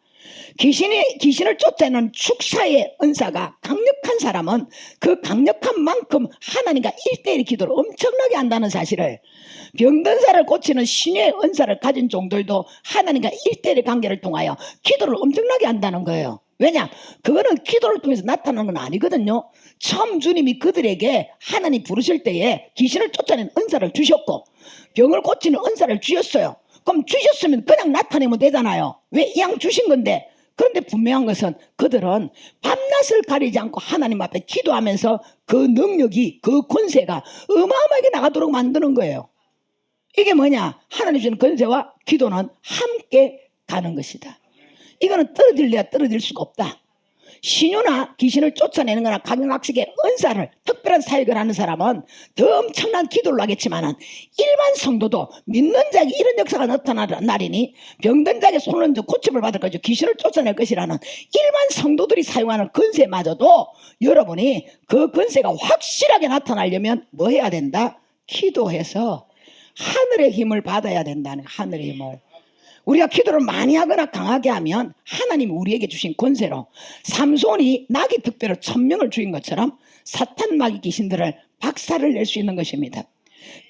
귀신을 쫓아내는 축사의 은사가 강력한 사람은 그 강력한 만큼 하나님과 1:1 기도를 엄청나게 한다는 사실을, 병든 사를 고치는 신의 은사를 가진 종들도 하나님과 1:1 관계를 통하여 기도를 엄청나게 한다는 거예요. 왜냐? 그거는 기도를 통해서 나타나는 건 아니거든요. 처음 주님이 그들에게 하나님 부르실 때에 귀신을 쫓아내는 은사를 주셨고 병을 고치는 은사를 주셨어요. 그럼 주셨으면 그냥 나타내면 되잖아요. 왜 이왕 주신 건데 그런데 분명한 것은 그들은 밤낮을 가리지 않고 하나님 앞에 기도하면서 그 능력이, 그 권세가 어마어마하게 나가도록 만드는 거예요. 이게 뭐냐? 하나님 주는 권세와 기도는 함께 가는 것이다. 이거는 떨어질래야 떨어질 수가 없다. 신유나 귀신을 쫓아내는 거나 감각식의 은사를, 특별한 사역을 하는 사람은 더 엄청난 기도를 하겠지만 일반 성도도 믿는 자에게 이런 역사가 나타나는 날이니 병든 자에게 손을 얹어 고침을 받을 것이고 귀신을 쫓아낼 것이라는 일반 성도들이 사용하는 권세마저도 여러분이 그 권세가 확실하게 나타나려면 뭐 해야 된다? 기도해서 하늘의 힘을 받아야 된다는, 하늘의 힘을. 우리가 기도를 많이 하거나 강하게 하면 하나님이 우리에게 주신 권세로 삼손이 나귀 특별을 1000명을 죽인 것처럼 사탄 마귀 귀신들을 박살을 낼 수 있는 것입니다.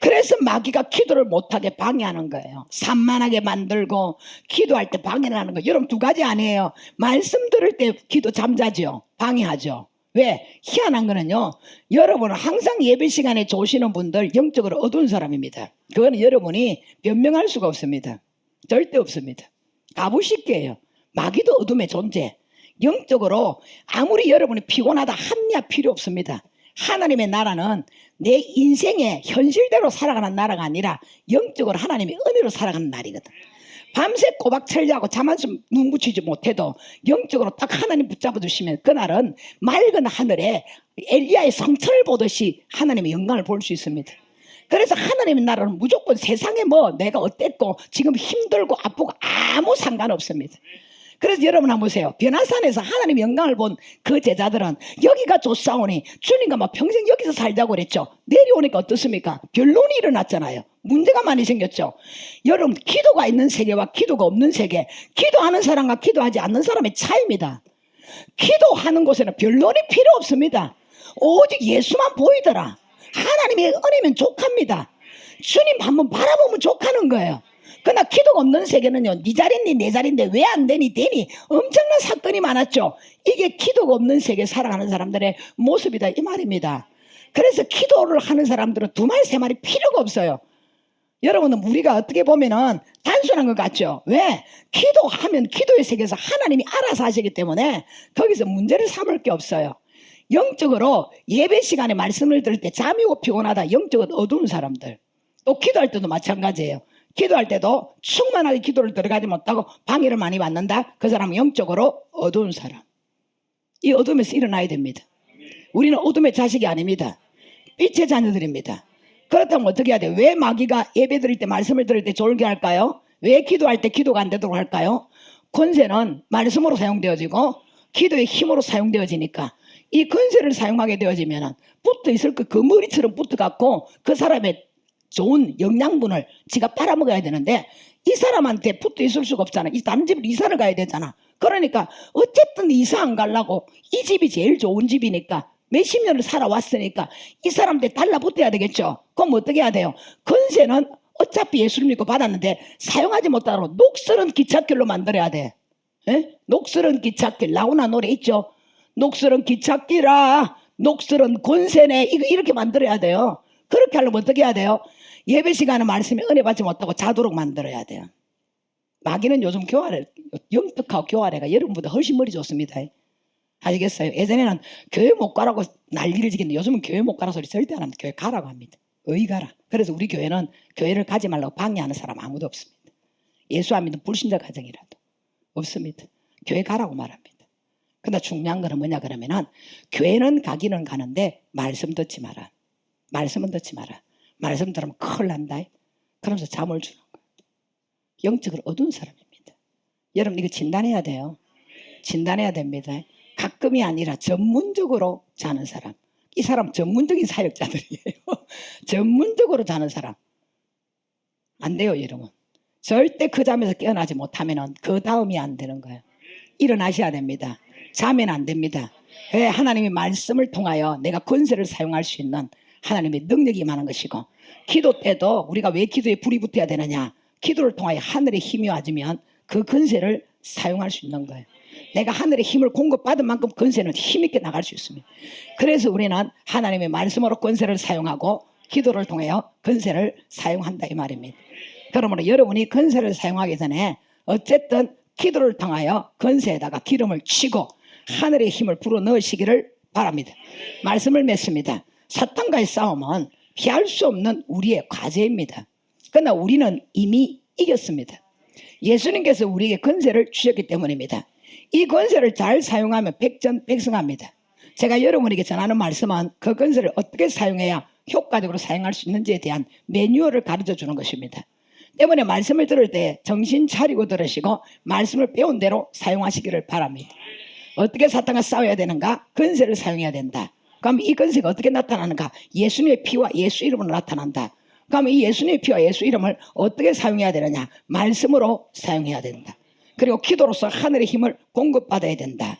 그래서 마귀가 기도를 못하게 방해하는 거예요. 산만하게 만들고 기도할 때 방해를 하는 거예요. 여러분 두 가지 아니에요. 말씀 들을 때 기도 잠자죠. 방해하죠. 왜? 희한한 거는요, 여러분은 항상 예배 시간에 좋으시는 분들 영적으로 어두운 사람입니다. 그거는 여러분이 변명할 수가 없습니다. 절대 없습니다. 가부식계예요. 마귀도 어둠의 존재. 영적으로 아무리 여러분이 피곤하다 합리화 필요 없습니다. 하나님의 나라는 내 인생의 현실대로 살아가는 나라가 아니라 영적으로 하나님의 은혜로 살아가는 날이거든. 밤새 꼬박 철야하고 잠 한숨 눈 붙이지 못해도 영적으로 딱 하나님 붙잡아 주시면 그날은 맑은 하늘에 엘리야의 성천을 보듯이 하나님의 영광을 볼 수 있습니다. 그래서 하나님의 나라는 무조건 세상에 뭐 내가 어땠고 지금 힘들고 아프고 아무 상관없습니다. 그래서 여러분 한번 보세요. 변화산에서 하나님의 영광을 본 그 제자들은 여기가 좋사오니 주님과 막 평생 여기서 살자고 그랬죠. 내려오니까 어떻습니까? 변론이 일어났잖아요. 문제가 많이 생겼죠. 여러분 기도가 있는 세계와 기도가 없는 세계, 기도하는 사람과 기도하지 않는 사람의 차이입니다. 기도하는 곳에는 변론이 필요 없습니다. 오직 예수만 보이더라. 하나님의 은혜면 족합니다. 주님 한번 바라보면 족하는 거예요. 그러나 기도가 없는 세계는요, 네 자리니 내 자리인데 왜 안 되니 되니 엄청난 사건이 많았죠. 이게 기도가 없는 세계에 살아가는 사람들의 모습이다 이 말입니다. 그래서 기도를 하는 사람들은 두 마리 세 마리 필요가 없어요. 여러분은 우리가 어떻게 보면은 단순한 것 같죠. 왜? 기도하면 기도의 세계에서 하나님이 알아서 하시기 때문에 거기서 문제를 삼을 게 없어요. 영적으로 예배 시간에 말씀을 들을 때 잠이 오고 피곤하다, 영적으로 어두운 사람들. 또 기도할 때도 마찬가지예요. 기도할 때도 충만하게 기도를 들어가지 못하고 방해를 많이 받는다. 그 사람은 영적으로 어두운 사람. 이 어둠에서 일어나야 됩니다. 우리는 어둠의 자식이 아닙니다. 빛의 자녀들입니다. 그렇다면 어떻게 해야 돼요? 왜 마귀가 예배 드릴 때 말씀을 들을 때 졸게 할까요? 왜 기도할 때 기도가 안 되도록 할까요? 권세는 말씀으로 사용되어지고 기도의 힘으로 사용되어지니까 이 권세를 사용하게 되어지면 붙어 있을 그 머리처럼 붙어갖고 그 사람의 좋은 영양분을 지가 빨아먹어야 되는데 이 사람한테 붙어 있을 수가 없잖아. 이 다른 집으로 이사를 가야 되잖아. 그러니까 어쨌든 이사 안 가려고 이 집이 제일 좋은 집이니까 몇십 년을 살아왔으니까 이 사람한테 달라붙어야 되겠죠. 그럼 어떻게 해야 돼요? 권세는 어차피 예수를 믿고 받았는데 사용하지 못하도록 녹슬은 기찻길로 만들어야 돼. 에? 녹슬은 기찻길. 라우나 노래 있죠. 녹슬은 기찻길아 녹슬은 권세네. 이거 이렇게 만들어야 돼요. 그렇게 하려면 어떻게 해야 돼요? 예배 시간에 말씀에 은혜 받지 못하고 자도록 만들어야 돼요. 마귀는 요즘 교활해, 영특하고 교활해가 여러분보다 훨씬 머리 좋습니다. 아시겠어요? 예전에는 교회 못 가라고 난리를 지겠는데 요즘은 교회 못 가라 소리 절대 안 합니다. 교회 가라고 합니다. 어이 가라. 그래서 우리 교회는 교회를 가지 말라고 방해하는 사람 아무도 없습니다. 예수 안 믿는 불신자 가정이라도 없습니다. 교회 가라고 말합니다. 근데 중요한 거는 뭐냐 그러면은 교회는 가기는 가는데 말씀 듣지 마라. 말씀은 듣지 마라. 말씀 들으면 큰일 난다. 그러면서 잠을 주는 거예요. 영적으로 어두운 사람입니다. 여러분 이거 진단해야 돼요. 진단해야 됩니다. 가끔이 아니라 전문적으로 자는 사람. 이 사람 전문적인 사역자들이에요. 전문적으로 자는 사람. 안 돼요 여러분. 절대 그 잠에서 깨어나지 못하면 그 다음이 안 되는 거예요. 일어나셔야 됩니다. 자면 안 됩니다. 왜? 하나님의 말씀을 통하여 내가 권세를 사용할 수 있는 하나님의 능력이 임하는 것이고 기도 때도 우리가 왜 기도에 불이 붙어야 되느냐. 기도를 통하여 하늘의 힘이 와주면 그 권세를 사용할 수 있는 거예요. 내가 하늘의 힘을 공급받은 만큼 권세는 힘있게 나갈 수 있습니다. 그래서 우리는 하나님의 말씀으로 권세를 사용하고 기도를 통하여 권세를 사용한다 이 말입니다. 그러므로 여러분이 권세를 사용하기 전에 어쨌든 기도를 통하여 건세에다가 기름을 치고 하늘의 힘을 불어넣으시기를 바랍니다. 말씀을 맺습니다. 사탄과의 싸움은 피할 수 없는 우리의 과제입니다. 그러나 우리는 이미 이겼습니다. 예수님께서 우리에게 건세를 주셨기 때문입니다. 이 건세를 잘 사용하면 백전백승합니다. 제가 여러분에게 전하는 말씀은 그 건세를 어떻게 사용해야 효과적으로 사용할 수 있는지에 대한 매뉴얼을 가르쳐 주는 것입니다. 때문에 말씀을 들을 때 정신 차리고 들으시고 말씀을 배운 대로 사용하시기를 바랍니다. 어떻게 사탄과 싸워야 되는가? 건세를 사용해야 된다. 그럼 이 건세가 어떻게 나타나는가? 예수님의 피와 예수 이름으로 나타난다. 그럼 이 예수님의 피와 예수 이름을 어떻게 사용해야 되느냐? 말씀으로 사용해야 된다. 그리고 기도로서 하늘의 힘을 공급받아야 된다.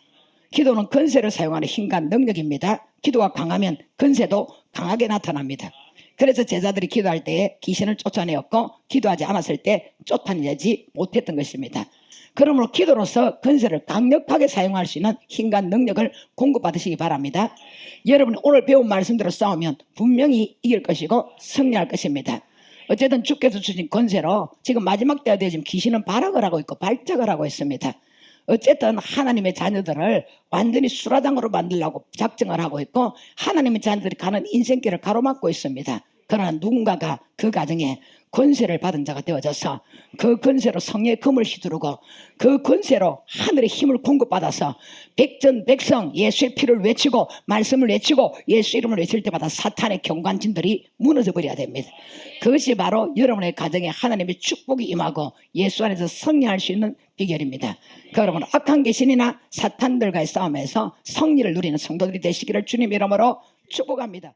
기도는 건세를 사용하는 힘과 능력입니다. 기도가 강하면 건세도 강하게 나타납니다. 그래서 제자들이 기도할 때에 귀신을 쫓아내었고 기도하지 않았을 때 쫓아내지 못했던 것입니다. 그러므로 기도로서 건세를 강력하게 사용할 수 있는 힘과 능력을 공급받으시기 바랍니다. 여러분이 오늘 배운 말씀대로 싸우면 분명히 이길 것이고 승리할 것입니다. 어쨌든 주께서 주신 건세로 지금 마지막 때가 되어 지금 귀신은 발악을 하고 있고 발작을 하고 있습니다. 어쨌든 하나님의 자녀들을 완전히 수라장으로 만들려고 작정을 하고 있고 하나님의 자녀들이 가는 인생길을 가로막고 있습니다. 그러나 누군가가 그 가정에 권세를 받은 자가 되어져서 그 권세로 성의 금을 휘두르고 그 권세로 하늘의 힘을 공급받아서 백전백성 예수의 피를 외치고 말씀을 외치고 예수 이름을 외칠 때마다 사탄의 경관진들이 무너져 버려야 됩니다. 그것이 바로 여러분의 가정에 하나님의 축복이 임하고 예수 안에서 승리할 수 있는 비결입니다. 여러분 악한 귀신이나 사탄들과의 싸움에서 승리를 누리는 성도들이 되시기를 주님 이름으로 축복합니다.